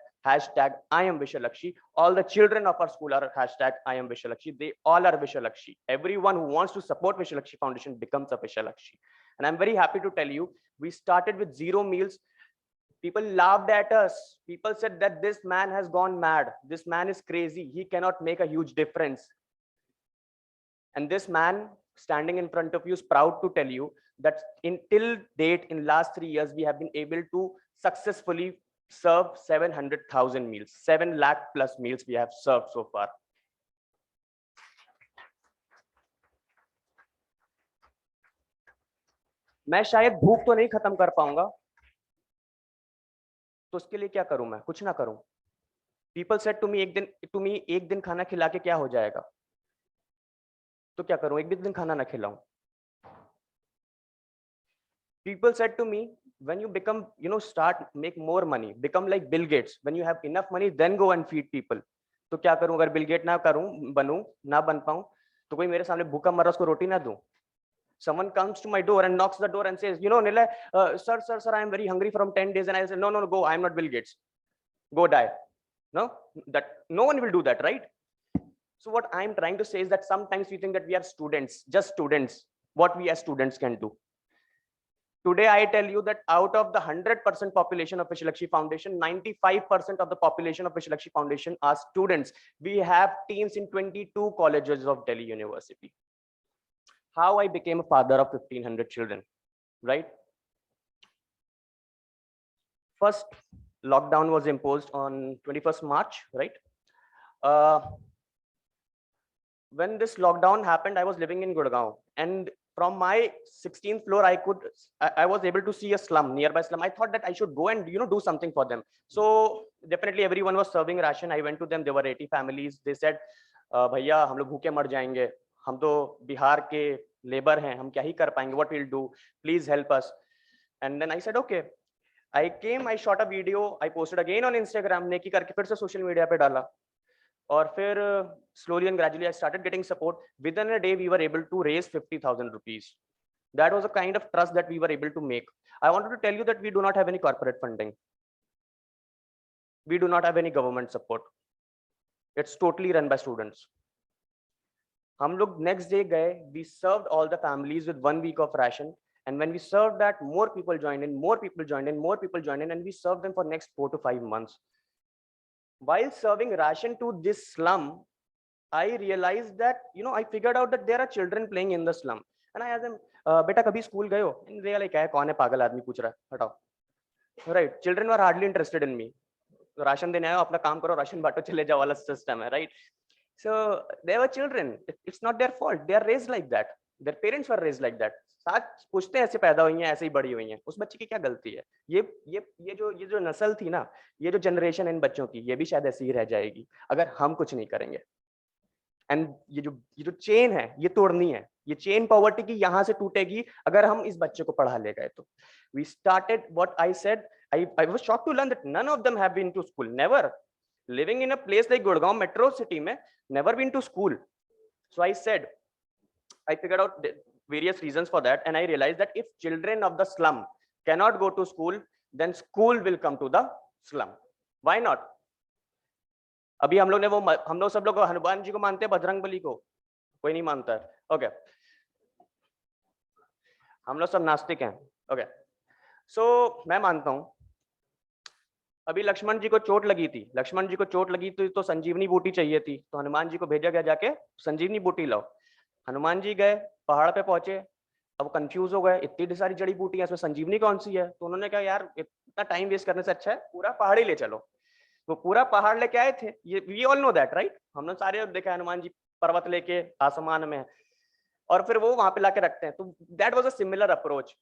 I am Vishalakshi. All the children of our school are hashtag I am Vishalakshi. They all are Vishalakshi. Everyone who wants to support Vishalakshi Foundation becomes a Vishalakshi. And I'm very happy to tell you, we started with 0 meals. People laughed at us. People said that this man has gone mad. This man is crazy. He cannot make a huge difference. And this man standing in front of you is proud to tell you that until date, in last 3 years, we have been able to successfully serve 700,000 meals. 7 lakh plus meals we have served so far. मैं शायद भूख तो नहीं खत्म कर पाऊंगा, तो उसके लिए क्या करूं? मैं कुछ ना करूं. People said to me, एक दिन खाना खिला के क्या हो जाएगा? तो क्या करूं? एक दिन खाना ना खिलाऊं. People said to me, when you become, start make more money, become like Bill Gates. When you have enough money, then go and feed people. तो क्या करूं? अगर बिल गेट ना बनूं, ना बन पाऊं, तो कोई मेरे सामने भूखा मर रहा, उसको रोटी ना दूं. Someone comes to my door and knocks the door and says, Nilay, sir, I am very hungry from 10 days. And I say, no, go. I am not Bill Gates. Go die. No, no one will do that, right? So what I'm trying to say is that sometimes we think that we are students, just students, what we as students can do. Today, I tell you that out of the 100% population of Vishalakshi Foundation, 95% of the population of Vishalakshi Foundation are students. We have teams in 22 colleges of Delhi University. How I became a father of 1,500 children, right? First, lockdown was imposed on 21st March, right? When this lockdown happened, I was living in Gurgaon, and from my 16th floor, I was able to see a slum, nearby slum. I thought that I should go and do something for them. So definitely everyone was serving ration. I went to them. There were 80 families. They said, "Bhaiya, हम लोग भूखे मर जाएंगे. हम तो बिहार के labour हैं, हम क्या ही कर पाएंगे, what we'll do, please help us." And then I said, okay. I came, I shot a video, I posted again on Instagram, नेकी करके फिर से सोशल मीडिया पे डाला, और फिर slowly and gradually I started getting support. Within a day we were able to raise 50,000 rupees. That was a kind of trust that we were able to make. I wanted to tell you that we do not have any corporate funding. We do not have any government support. It's totally run by students. हम लोग next day गए, we served all the families with 1 week of ration, and when we served that, more people joined in, and we served them for next 4 to 5 months. While serving ration to this slum, I realized that, I figured out that there are children playing in the slum, and I asked them, "Beta, kabhi school gaye ho?" And they are like, "कौन है पागल आदमी पूछ रहा है, हटाओ." Right? Children were hardly interested in me. ration देने आए हो, अपना काम करो, ration बांटो, चले जाओ वाला system है, right? So they were children. It's not their fault. They are raised like that. Their parents were raised like that. साथ पूछते ऐसे पैदा हुई हैं, ऐसे ही बड़ी हुई हैं, उस बच्चे की क्या गलती है? ये जो नस्ल थी ना, ये जो जनरेशन इन बच्चों की, ये भी शायद ऐसी ही रह जाएगी अगर हम कुछ नहीं करेंगे. एंड ये जो चेन है, ये तोड़नी है. ये चेन पॉवर्टी की यहाँ से टूटेगी अगर हम इस बच्चे को पढ़ा ले गए तो. We started what I said. I was shocked to learn that none of them have been to school. Never. Living in a place like Gurgaon metro city में, never been to school. So I said, I figured out various reasons for that, and I realized that if children of the slum cannot go to school, then school will come to the slum. Why not? अभी हम लोग सब लोग हनुमान जी को मानते हैं, बजरंगबली को कोई नहीं मानता है. ओके, हम लोग सब नास्तिक हैं. ओके, सो मैं मानता हूं अभी लक्ष्मण जी को चोट लगी थी तो संजीवनी बूटी चाहिए थी, तो हनुमान जी को भेजा गया जाके संजीवनी बूटी लाओ. हनुमान जी गए, पहाड़ पे पहुंचे, अब कंफ्यूज हो गए, इतनी सारी जड़ी बूटी है, इसमें संजीवनी कौन सी है? तो उन्होंने कहा यार इतना टाइम वेस्ट करने से अच्छा है पूरा पहाड़ ही ले चलो. वो पूरा पहाड़ लेके आए थे. ये we all know that, right? हमने सारे देखा हनुमान जी पर्वत लेके आसमान में, और फिर वो वहां पे लाके रखते हैं. तो that was a similar approach.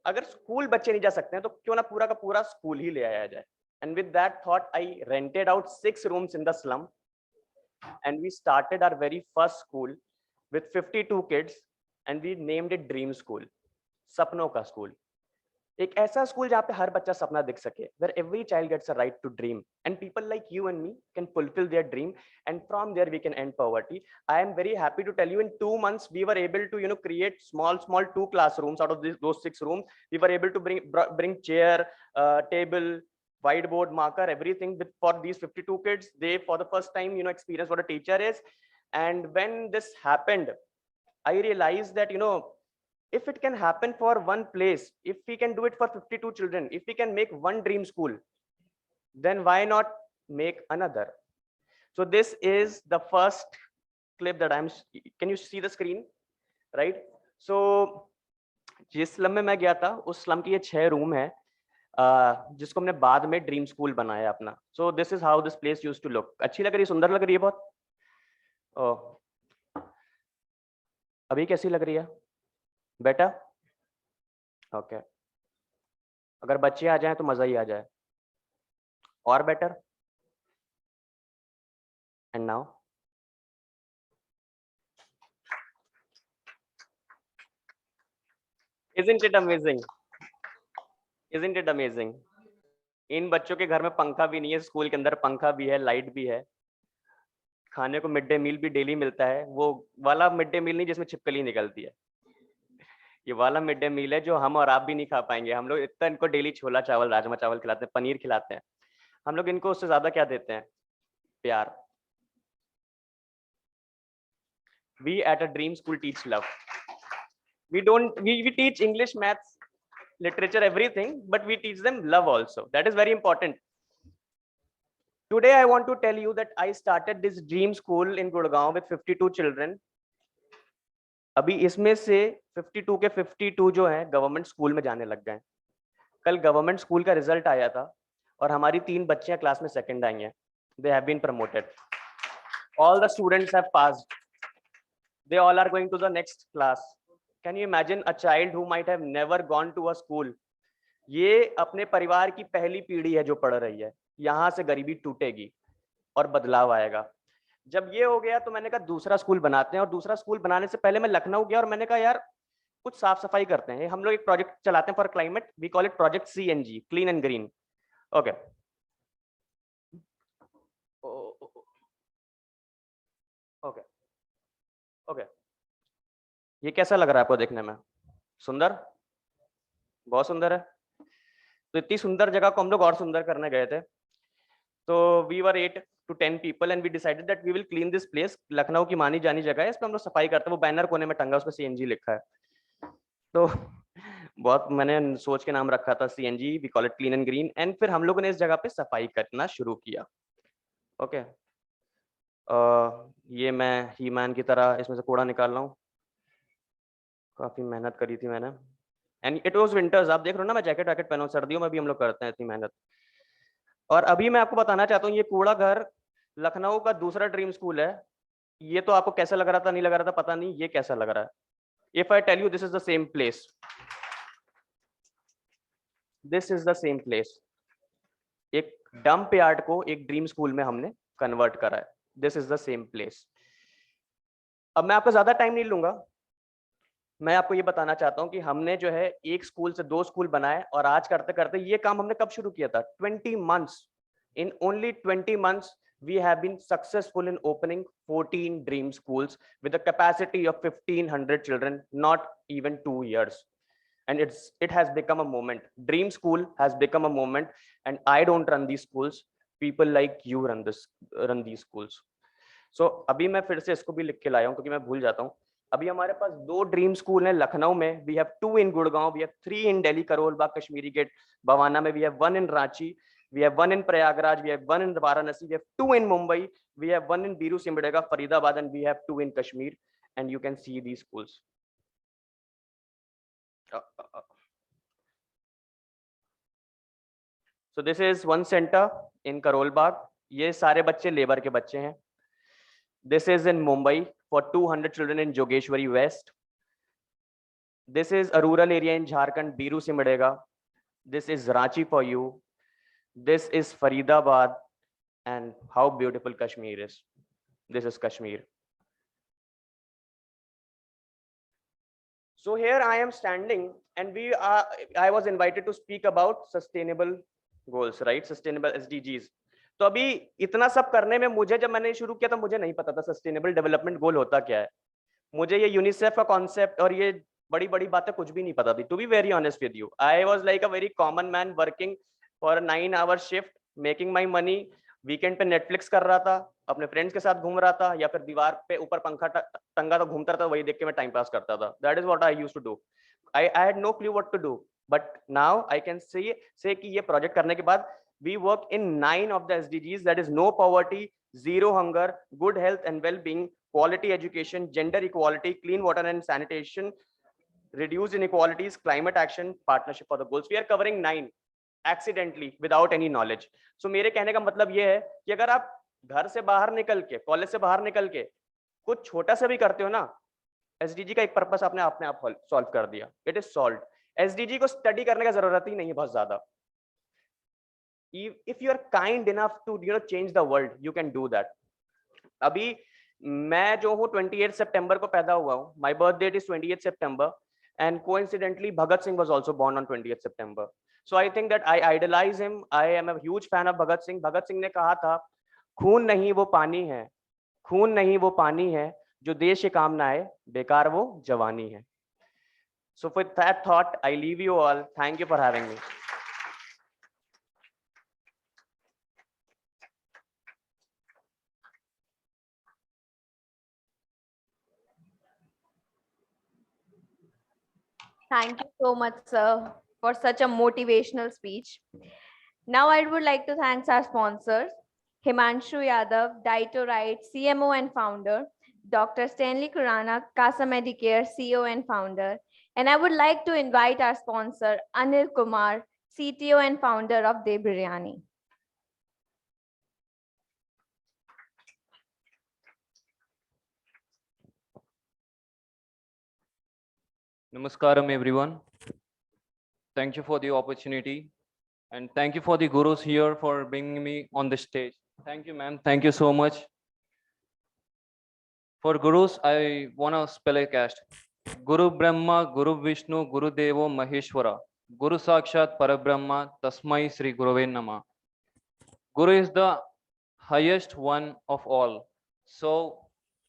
अगर स्कूल बच्चे नहीं जा सकते हैं तो क्यों ना पूरा का पूरा स्कूल ही ले आया जाए. And with that thought, I rented out 6 rooms in the slum, and we started our very first school with 52 kids, and we named it Dream School, सपनों का स्कूल. एक ऐसा स्कूल जहाँ पे हर बच्चा सपना दिख सके, where every child gets a right to dream, and people like you and me can fulfill their dream, and from there we can end poverty. I am very happy to tell you, in 2 months we were able to create small 2 classrooms out of those 6 rooms. We were able to bring chair, table, whiteboard, marker, everything for these 52 kids. They for the first time experience what a teacher is. And when this happened, I realized that if it can happen for one place, if we can do it for 52 children, if we can make one dream school, then why not make another? So this is the first clip that can you see the screen, right? So जिस slum में मैं गया था, उस slum की ये 6 room है, जिसको हमने बाद में ड्रीम स्कूल बनाया अपना. So this is how this place used to look. अच्छी लग रही है, सुंदर लग रही है बहुत. अभी कैसी लग रही है? बेटर? ओके, अगर बच्चे आ जाएं तो मजा ही आ जाए. और better? And now isn't it amazing? Isn't it amazing? इन बच्चों के घर में पंखा भी नहीं है, स्कूल के अंदर पंखा भी है, लाइट भी है, खाने को मिड डे मील भी डेली मिलता है. वो वाला मिड डे मील नहीं जिसमें छिपकली निकलती है. ये वाला मिड डे मील है जो हम और आप भी नहीं खा पाएंगे. हम लोग इतना इनको डेली छोला चावल, राजमा चावल खिलाते हैं, पनीर खिलाते हैं. हम लोग इनको उससे ज्यादा क्या देते हैं? प्यार. We at a dream school teach love. We teach English, maths, literature, everything, but we teach them love also. That is very important. Today I want to tell you that I started this dream school in Gurgaon with 52 children. अभी इसमें से 52 के 52 जो हैं government school में जाने लग गए. कल गवर्नमेंट स्कूल का रिजल्ट आया था और हमारी 3 बच्चियां क्लास में सेकंड आई हैं. They have been promoted. All the students have passed. They all are going to the next class. Can you imagine a child who might have never gone to a school? ये अपने परिवार की पहली पीढ़ी है जो पढ़ रही है. यहाँ से गरीबी टूटेगी और बदलाव आएगा. जब ये हो गया तो मैंने कहा दूसरा स्कूल बनाते हैं. और दूसरा स्कूल बनाने से पहले मैं लखनऊ गया और मैंने कहा यार कुछ साफ सफाई करते हैं. हम लोग एक प्रोजेक्ट चलाते हैं for climate. We call it project CNG, clean and green. Okay, okay, okay. ये कैसा लग रहा है आपको देखने में? सुंदर? बहुत सुंदर है. तो इतनी सुंदर जगह को हम लोग और सुंदर करने गए थे. तो we were 8 to 10 people and we decided that we will clean this place. Lucknow की मानी जानी जगह है, इस पे हम लोग सफाई करते हैं. वो बैनर कोने में टंगा, उस पे CNG लिखा है. तो बहुत मैंने सोच के नाम रखा था CNG, we call it clean and green. And फिर हम लोगों ने इस जगह पे सफाई करना शुरू किया. ओके, ये मैं ही मैन की तरह इसमें से कूड़ा निकाल रहा हूँ. काफी मेहनत करी थी मैंने. And it was winters. आप देख रहे हो ना, मैं जैकेट वैकेट पहना हूं. सर्दियों में भी हम लोग करते हैं इतनी मेहनत. और अभी मैं आपको बताना चाहता हूँ, ये कूड़ा घर लखनऊ का दूसरा ड्रीम स्कूल है ये तो आपको कैसा लग रहा था, नहीं लग रहा था पता नहीं, ये कैसा लग रहा है. If I tell you this is the same place, this is the same place. एक डंप यार्ड को एक ड्रीम स्कूल में हमने कन्वर्ट करा है. This is the same place. अब मैं आपका ज्यादा टाइम नहीं लूंगा. मैं आपको ये बताना चाहता हूं कि हमने जो है एक स्कूल से 2 स्कूल बनाए और आज करते करते ये काम हमने कब शुरू किया था? 20 months. In only 20 months we have been successful in opening 14 dream schools with a capacity of 1500 children, not even 2 years. And it has become a moment. Dream school has become a moment, and I don't run these schools. People like you run these schools. So अभी मैं फिर से इसको भी लिख के लाया हूँ क्योंकि मैं भूल जाता हूँ. अभी हमारे पास 2 ड्रीम स्कूल हैं लखनऊ में. We have 2 in Gurgaon, we have 3 in Delhi, Karol Bagh, Kashmiri Gate, Bawana में. We have 1 in Ranchi, we have 1 in Prayagraj, we have 1 in Varanasi, we have 2 in Mumbai, we have 1 in Biru Simdega, Faridabad, and we have 2 in Kashmir. And you can see these schools. So this is one center in Karol Bagh. ये सारे बच्चे labour के बच्चे हैं. This is in Mumbai for 200 children in Jogeshwari West. This is a rural area in Jharkhand, Biru Simdega. This is Ranchi for you. This is Faridabad. And how beautiful Kashmir is. This is Kashmir. So here I am standing, and I was invited to speak about sustainable goals, right? Sustainable SDGs. तो अभी इतना सब करने में मुझे, जब मैंने शुरू किया था, मुझे नहीं पता था सस्टेनेबल डेवलपमेंट गोल होता क्या है. मुझे ये यूनिसेफ का कॉन्सेप्ट और ये बड़ी बड़ी बातें कुछ भी नहीं पता थी. To be very honest with you, I was like a very common man working for 9 hour shift, making my money. Weekend पे नेटफ्लिक्स कर रहा था, अपने फ्रेंड्स के साथ घूम रहा था, या फिर दीवार पे ऊपर पंखा टंगा था, घूमता था, वही देख के मैं टाइम पास करता था. That is what I used to do. I had no clue what to do, but now I can say कि ये प्रोजेक्ट करने के बाद we work in 9 of the SDGs, that is no poverty, zero hunger, good health and well-being, quality education, gender equality, clean water and sanitation, reduce inequalities, climate action, partnership for the goals. We are covering 9 accidentally without any knowledge. So मेरे कहने का मतलब ये है कि अगर आप घर से बाहर निकल के, कॉलेज से बाहर निकल के कुछ छोटा सा भी करते हो ना, SDG का एक पर्पस आपने अपने आप सॉल्व कर दिया. It is solve. SDG को स्टडी करने का जरूरत ही नहीं है बहुत ज्यादा. If you are kind enough to change the world, you can do that. अभी मैं जो हूँ 28 सितंबर को पैदा हुआ हूँ. My birth date is 28 September, and coincidentally Bhagat Singh was also born on 28 September. So I think that I idolize him. I am a huge fan of Bhagat Singh. Bhagat Singh ने कहा था, खून नहीं वो पानी है, खून नहीं वो पानी है, जो देश के काम ना आए, बेकार वो जवानी है. So with that thought, I leave you all. Thank you for having me. Thank you so much, sir, for such a motivational speech. Now I would like to thank our sponsors, Himanshu Yadav, Diet, CMO and founder, Dr. Stanley Kurana, Casa Medicare, CEO and founder. And I would like to invite our sponsor, Anil Kumar, CTO and founder of De Biryani. Namaskaram everyone. Thank you for the opportunity, and thank you for the gurus here for bringing me on the stage. Thank you, ma'am. Thank you so much. For gurus, I want to spell a cast. Guru Brahma, Guru Vishnu, Guru Devo Maheshwara. Guru Sakshat Parabrahma, Tasmai Sri Gurave Nama. Guru is the highest one of all. So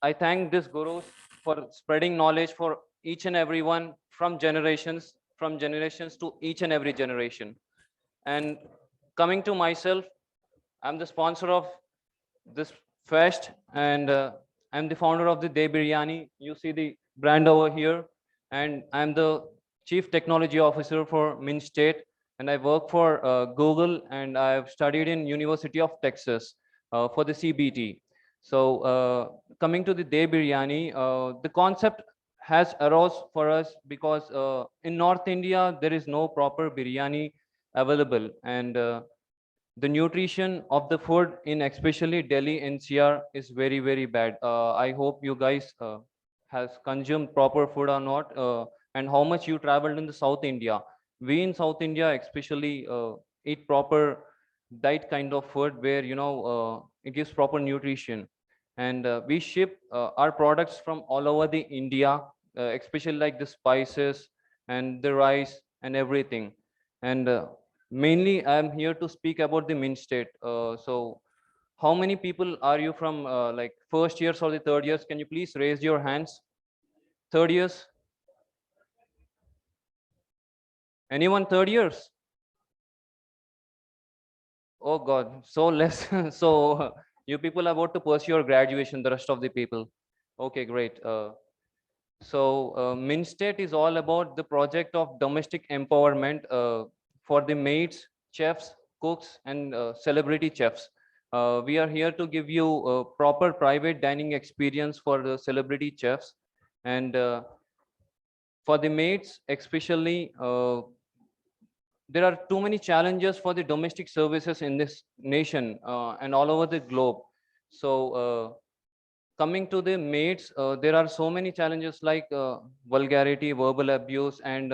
I thank these gurus for spreading knowledge for each and every one from generations to each and every generation. And coming to myself, I'm the sponsor of this fest, and I'm the founder of the De Biryani. You see the brand over here, and I'm the Chief Technology Officer for Min State, and I work for Google, and I've studied in University of Texas for the CBT. So coming to the De Biryani, the concept has arose for us because in North India, there is no proper biryani available. And the nutrition of the food in especially Delhi NCR is very, very bad. I hope you guys has consumed proper food or not, and how much you traveled in the South India. We in South India especially eat proper diet kind of food where, you know, it gives proper nutrition. And we ship our products from all over the India, especially like the spices and the rice and everything. And mainly I'm here to speak about the Mint State. So how many people are you from like first years or the third years? Can you please raise your hands? Third years? Anyone third years? Oh God, so less. So you people are about to pursue your graduation, the rest of the people. Okay, great. Mint State is all about the project of domestic empowerment for the maids, chefs, cooks, and celebrity chefs. We are here to give you a proper private dining experience for the celebrity chefs. And for the maids, especially, there are too many challenges for the domestic services in this nation and all over the globe. So, coming to the maids, there are so many challenges like vulgarity, verbal abuse, and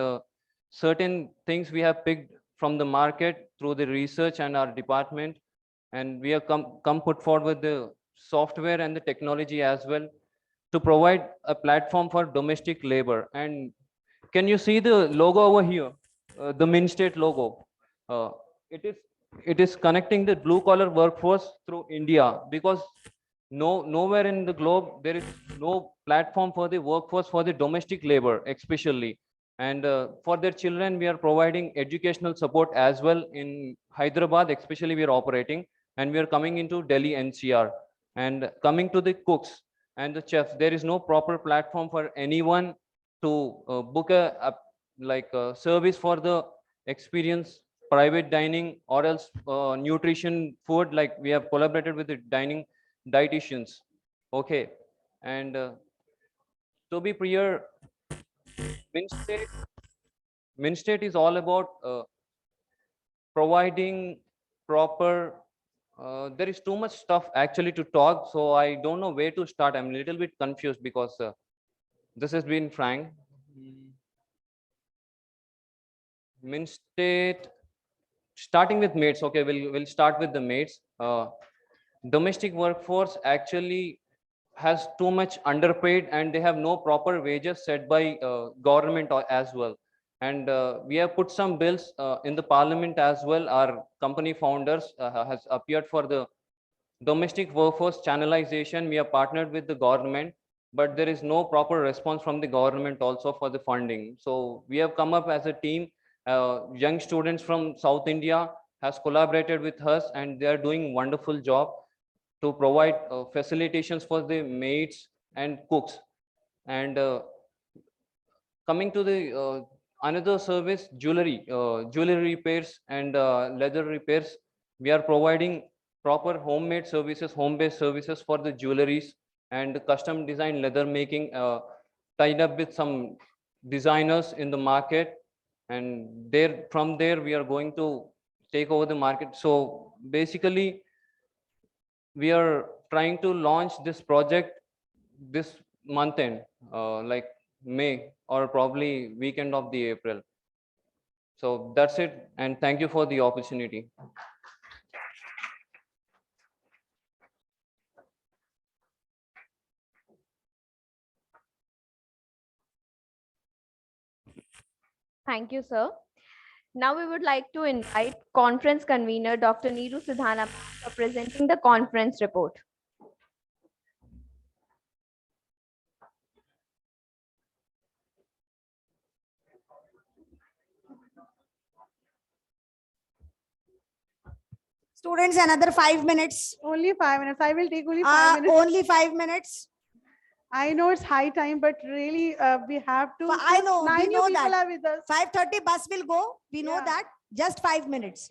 certain things we have picked from the market through the research and our department. And we have come put forward with the software and the technology as well to provide a platform for domestic labor. And can you see the logo over here, the Mint State logo? Uh, it is it is connecting the blue collar workforce through India, because nowhere in the globe there is no platform for the workforce for the domestic labor especially. And for their children we are providing educational support as well. In Hyderabad especially we are operating, and we are coming into Delhi NCR. And coming to the cooks and the chefs, there is no proper platform for anyone to book like a service for the experience private dining or else nutrition food. Like we have collaborated with the dining dietitians. Okay. And to be clear, Mint State, Mint State is all about providing proper there is too much stuff actually to talk, so I don't know where to start. I'm a little bit confused because this has been frank. Mint State, starting with maids. Okay, we'll start with the maids. Domestic workforce actually has too much underpaid, and they have no proper wages set by government as well. And we have put some bills in the parliament as well. Our company founders has appeared for the domestic workforce channelization. We are partnered with the government, but there is no proper response from the government also for the funding. So we have come up as a team. Young students from South India has collaborated with us, and they are doing wonderful job to provide facilitations for the maids and cooks. And coming to the another service, jewelry repairs and leather repairs. We are providing proper homemade services, home-based services for the jewelries and custom design leather making, tied up with some designers in the market. And there, from there, we are going to take over the market. So basically, we are trying to launch this project this month end, like May or probably weekend of the April. So that's it, and thank you for the opportunity. Thank you, sir. Now we would like to invite conference convener Dr. Neeru Sidhana for presenting the conference report. Students, another 5 minutes. Only 5 minutes. I will take only 5 minutes. Only 5 minutes. I know it's high time, but really we have to. I know, we 9 know people that. are with us. 5:30 bus will go. We know Yeah. that. Just 5 minutes.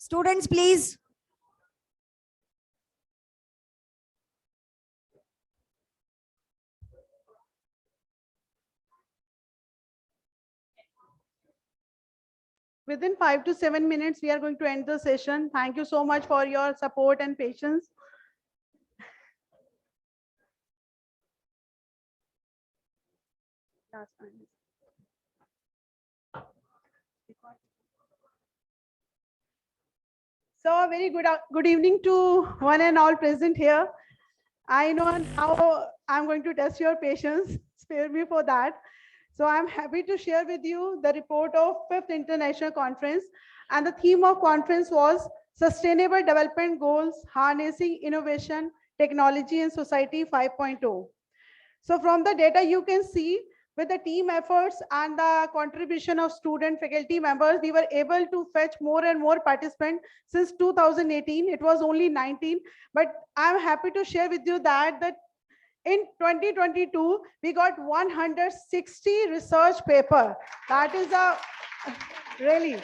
Students, please. Within 5 to 7 minutes, we are going to end the session. Thank you so much for your support and patience. So a very good evening to one and all present here. I know how I'm going to test your patience. Spare me for that. So I'm happy to share with you the report of 5th International Conference, and the theme of conference was Sustainable Development Goals, Harnessing Innovation, Technology and Society 5.0. So from the data you can see, with the team efforts and the contribution of student faculty members, we were able to fetch more and more participants. Since 2018, it was only 19, but I'm happy to share with you that in 2022, we got 160 research paper. That is a really.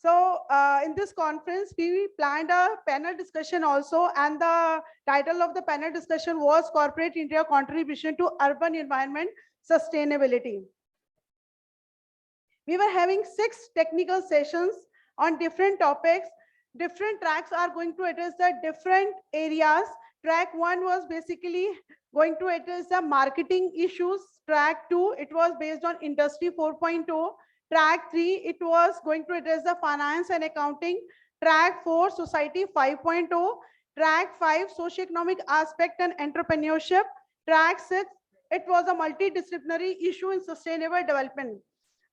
So in this conference, we planned a panel discussion also, and the title of the panel discussion was Corporate India Contribution to Urban Environment Sustainability. We were having 6 technical sessions on different topics. Different tracks are going to address the different areas. Track 1 was basically going to address the marketing issues. Track 2, it was based on Industry 4.0. Track 3, it was going to address the finance and accounting. Track 4, Society 5.0. Track 5, socioeconomic aspect and entrepreneurship. Track 6, it was a multidisciplinary issue in sustainable development.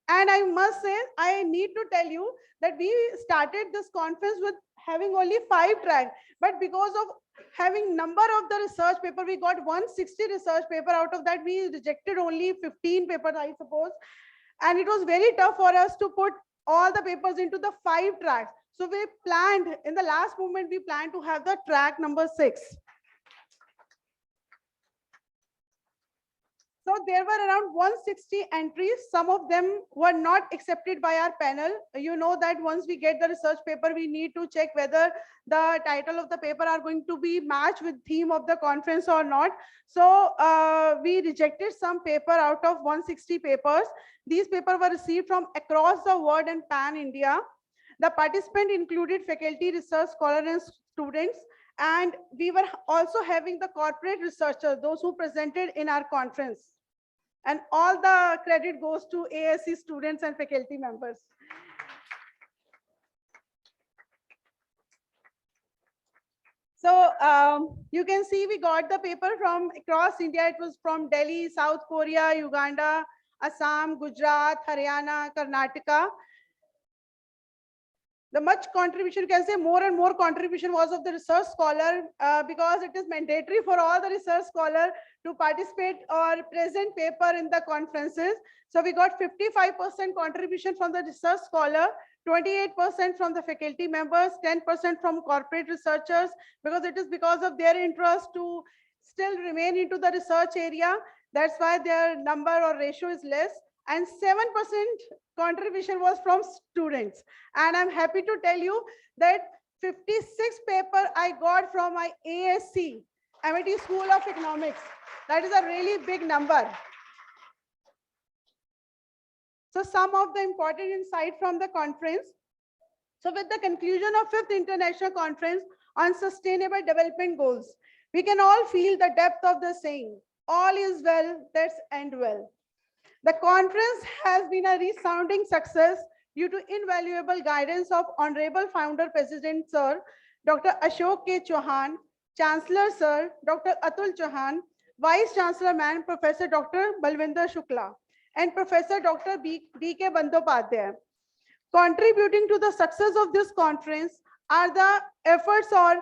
And I must say, I need to tell you that we started this conference with having only 5 tracks, but because of having number of the research paper, we got 160 research paper. Out of that, we rejected only 15 papers, I suppose. And it was very tough for us to put all the papers into the 5 tracks. So we planned, in the last moment, we planned to have the track number 6. So there were around 160 entries. Some of them were not accepted by our panel. You know that once we get the research paper, we need to check whether the title of the paper are going to be matched with theme of the conference or not. So we rejected some paper out of 160 papers. These papers were received from across the world and pan India. The participant included faculty, research scholars and students. And we were also having the corporate researchers, those who presented in our conference. And all the credit goes to ASC students and faculty members. So you can see we got the paper from across India. It was from Delhi, South Korea, Uganda, Assam, Gujarat, Haryana, Karnataka. The much contribution, you can say more and more contribution was of the research scholar because it is mandatory for all the research scholar to participate or present paper in the conferences. So we got 55% contribution from the research scholar, 28% from the faculty members, 10% from corporate researchers, because it is because of their interest to still remain into the research area. That's why their number or ratio is less. And 7% contribution was from students. And I'm happy to tell you that 56 paper I got from my ASC, Amity School of Economics. That is a really big number. So some of the important insight from the conference. So with the conclusion of 5th International Conference on Sustainable Development Goals, we can all feel the depth of the saying, all is well, that's end well. The conference has been a resounding success due to invaluable guidance of Honorable Founder President Sir, Dr. Ashok K. Chauhan, Chancellor Sir, Dr. Atul Chauhan, Vice Chancellor Man, Professor Dr. Balwinder Shukla, and Professor Dr. B.K. Bandyopadhyay. Contributing to the success of this conference are the efforts or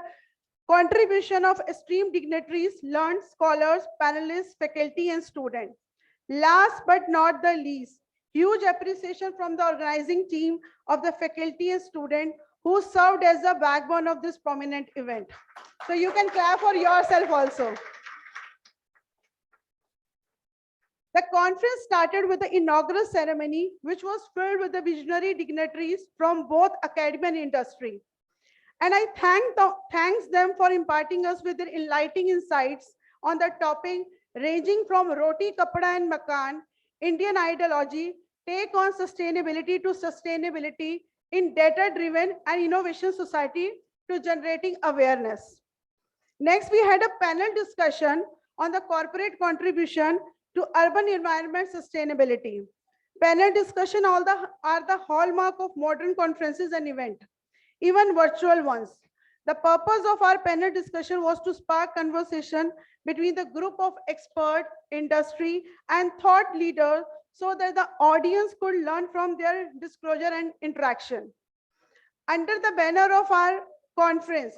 contribution of esteemed dignitaries, learned scholars, panelists, faculty, and students. Last but not the least, huge appreciation from the organizing team of the faculty and student who served as the backbone of this prominent event. So you can clap for yourself also. The conference started with the inaugural ceremony, which was filled with the visionary dignitaries from both academia and industry. And I thanks them for imparting us with their enlightening insights on the topic ranging from roti, kapda and makan, Indian ideology, take on sustainability to sustainability in data-driven and innovation society to generating awareness. Next, we had a panel discussion on the corporate contribution to urban environment sustainability. Panel discussion are the hallmark of modern conferences and events, even virtual ones. The purpose of our panel discussion was to spark conversation between the group of expert, industry, and thought leaders so that the audience could learn from their disclosure and interaction. Under the banner of our conference,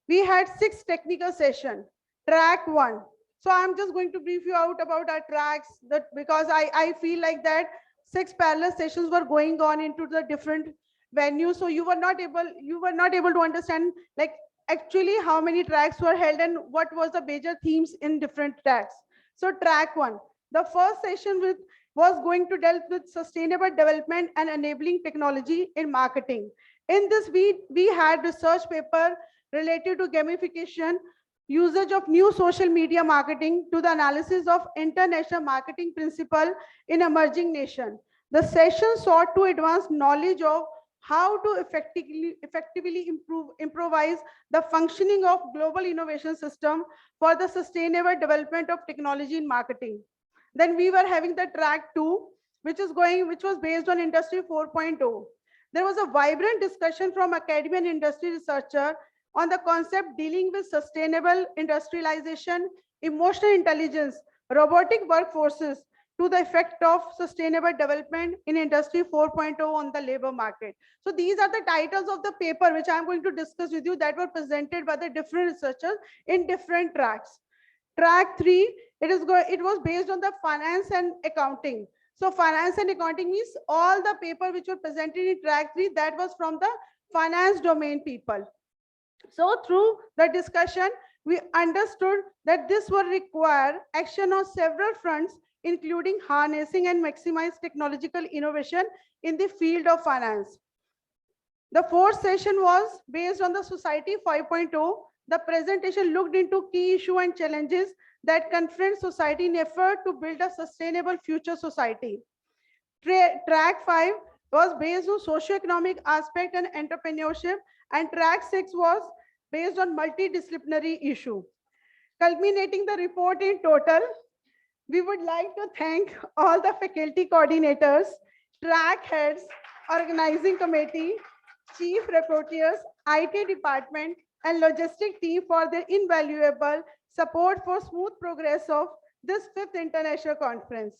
we had 6 technical sessions. Track 1. So I'm just going to brief you out about our tracks because I feel like that 6 parallel sessions were going on into the different venues. So you were not able to understand like actually how many tracks were held and what was the major themes in different tracks. So track 1. The first session was going to deal with sustainable development and enabling technology in marketing. In this, we had research paper related to gamification, usage of new social media marketing to the analysis of international marketing principle in emerging nation. The session sought to advance knowledge of how to effectively improvise the functioning of global innovation system for the sustainable development of technology in marketing. Then we were having the track 2, which was based on industry 4.0. There was a vibrant discussion from academia and industry researcher on the concept dealing with sustainable industrialization, emotional intelligence, robotic workforces to the effect of sustainable development in industry 4.0 on the labor market. So these are the titles of the paper which I'm going to discuss with you that were presented by the different researchers in different tracks. Track 3, it was based on the finance and accounting. So finance and accounting means all the paper which were presented in track 3, that was from the finance domain people. So through the discussion, we understood that this will require action on several fronts, including harnessing and maximize technological innovation in the field of finance. The fourth session was based on the Society 5.0. The presentation looked into key issues and challenges that confront society in effort to build a sustainable future society. Track 5 was based on socio-economic aspect and entrepreneurship, and track 6 was based on multidisciplinary issue. Culminating the report in total, we would like to thank all the faculty coordinators, track heads, organizing committee, chief reporters, IT department, and logistic team for their invaluable support for smooth progress of this 5th international conference.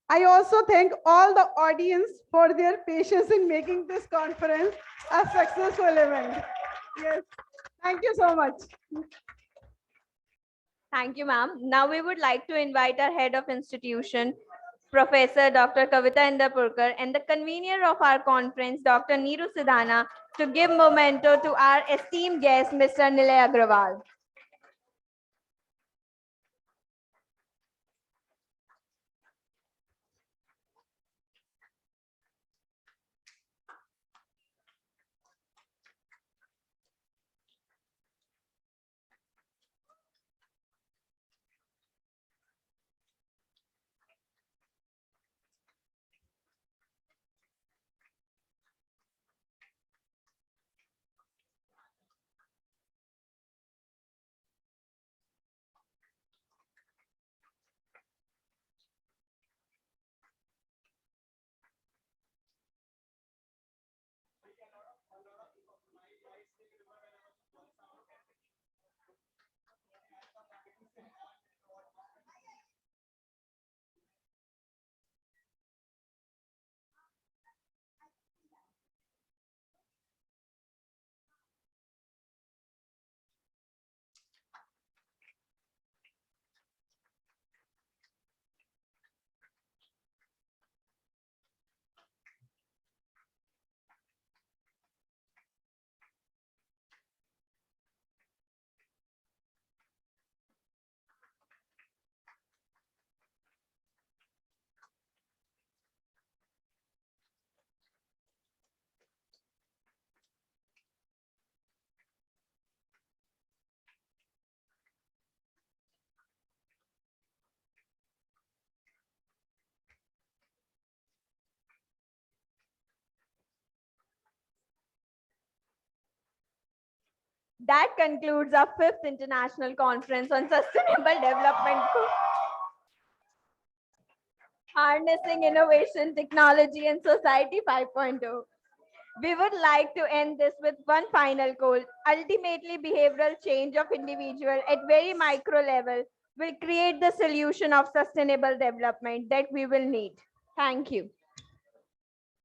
I also thank all the audience for their patience in making this conference a successful event. Yes, thank you so much. Thank you, ma'am. Now we would like to invite our head of institution, Professor Dr. Kavita Indapurkar, and the convener of our conference, Dr. Neeru Sidhana, to give memento to our esteemed guest, Mr. Nilay Agrawal. That concludes our 5th International Conference on Sustainable Development Goals. Harnessing Innovation, Technology and Society 5.0. We would like to end this with one final goal. Ultimately, behavioral change of individual at very micro level will create the solution of sustainable development that we will need. Thank you.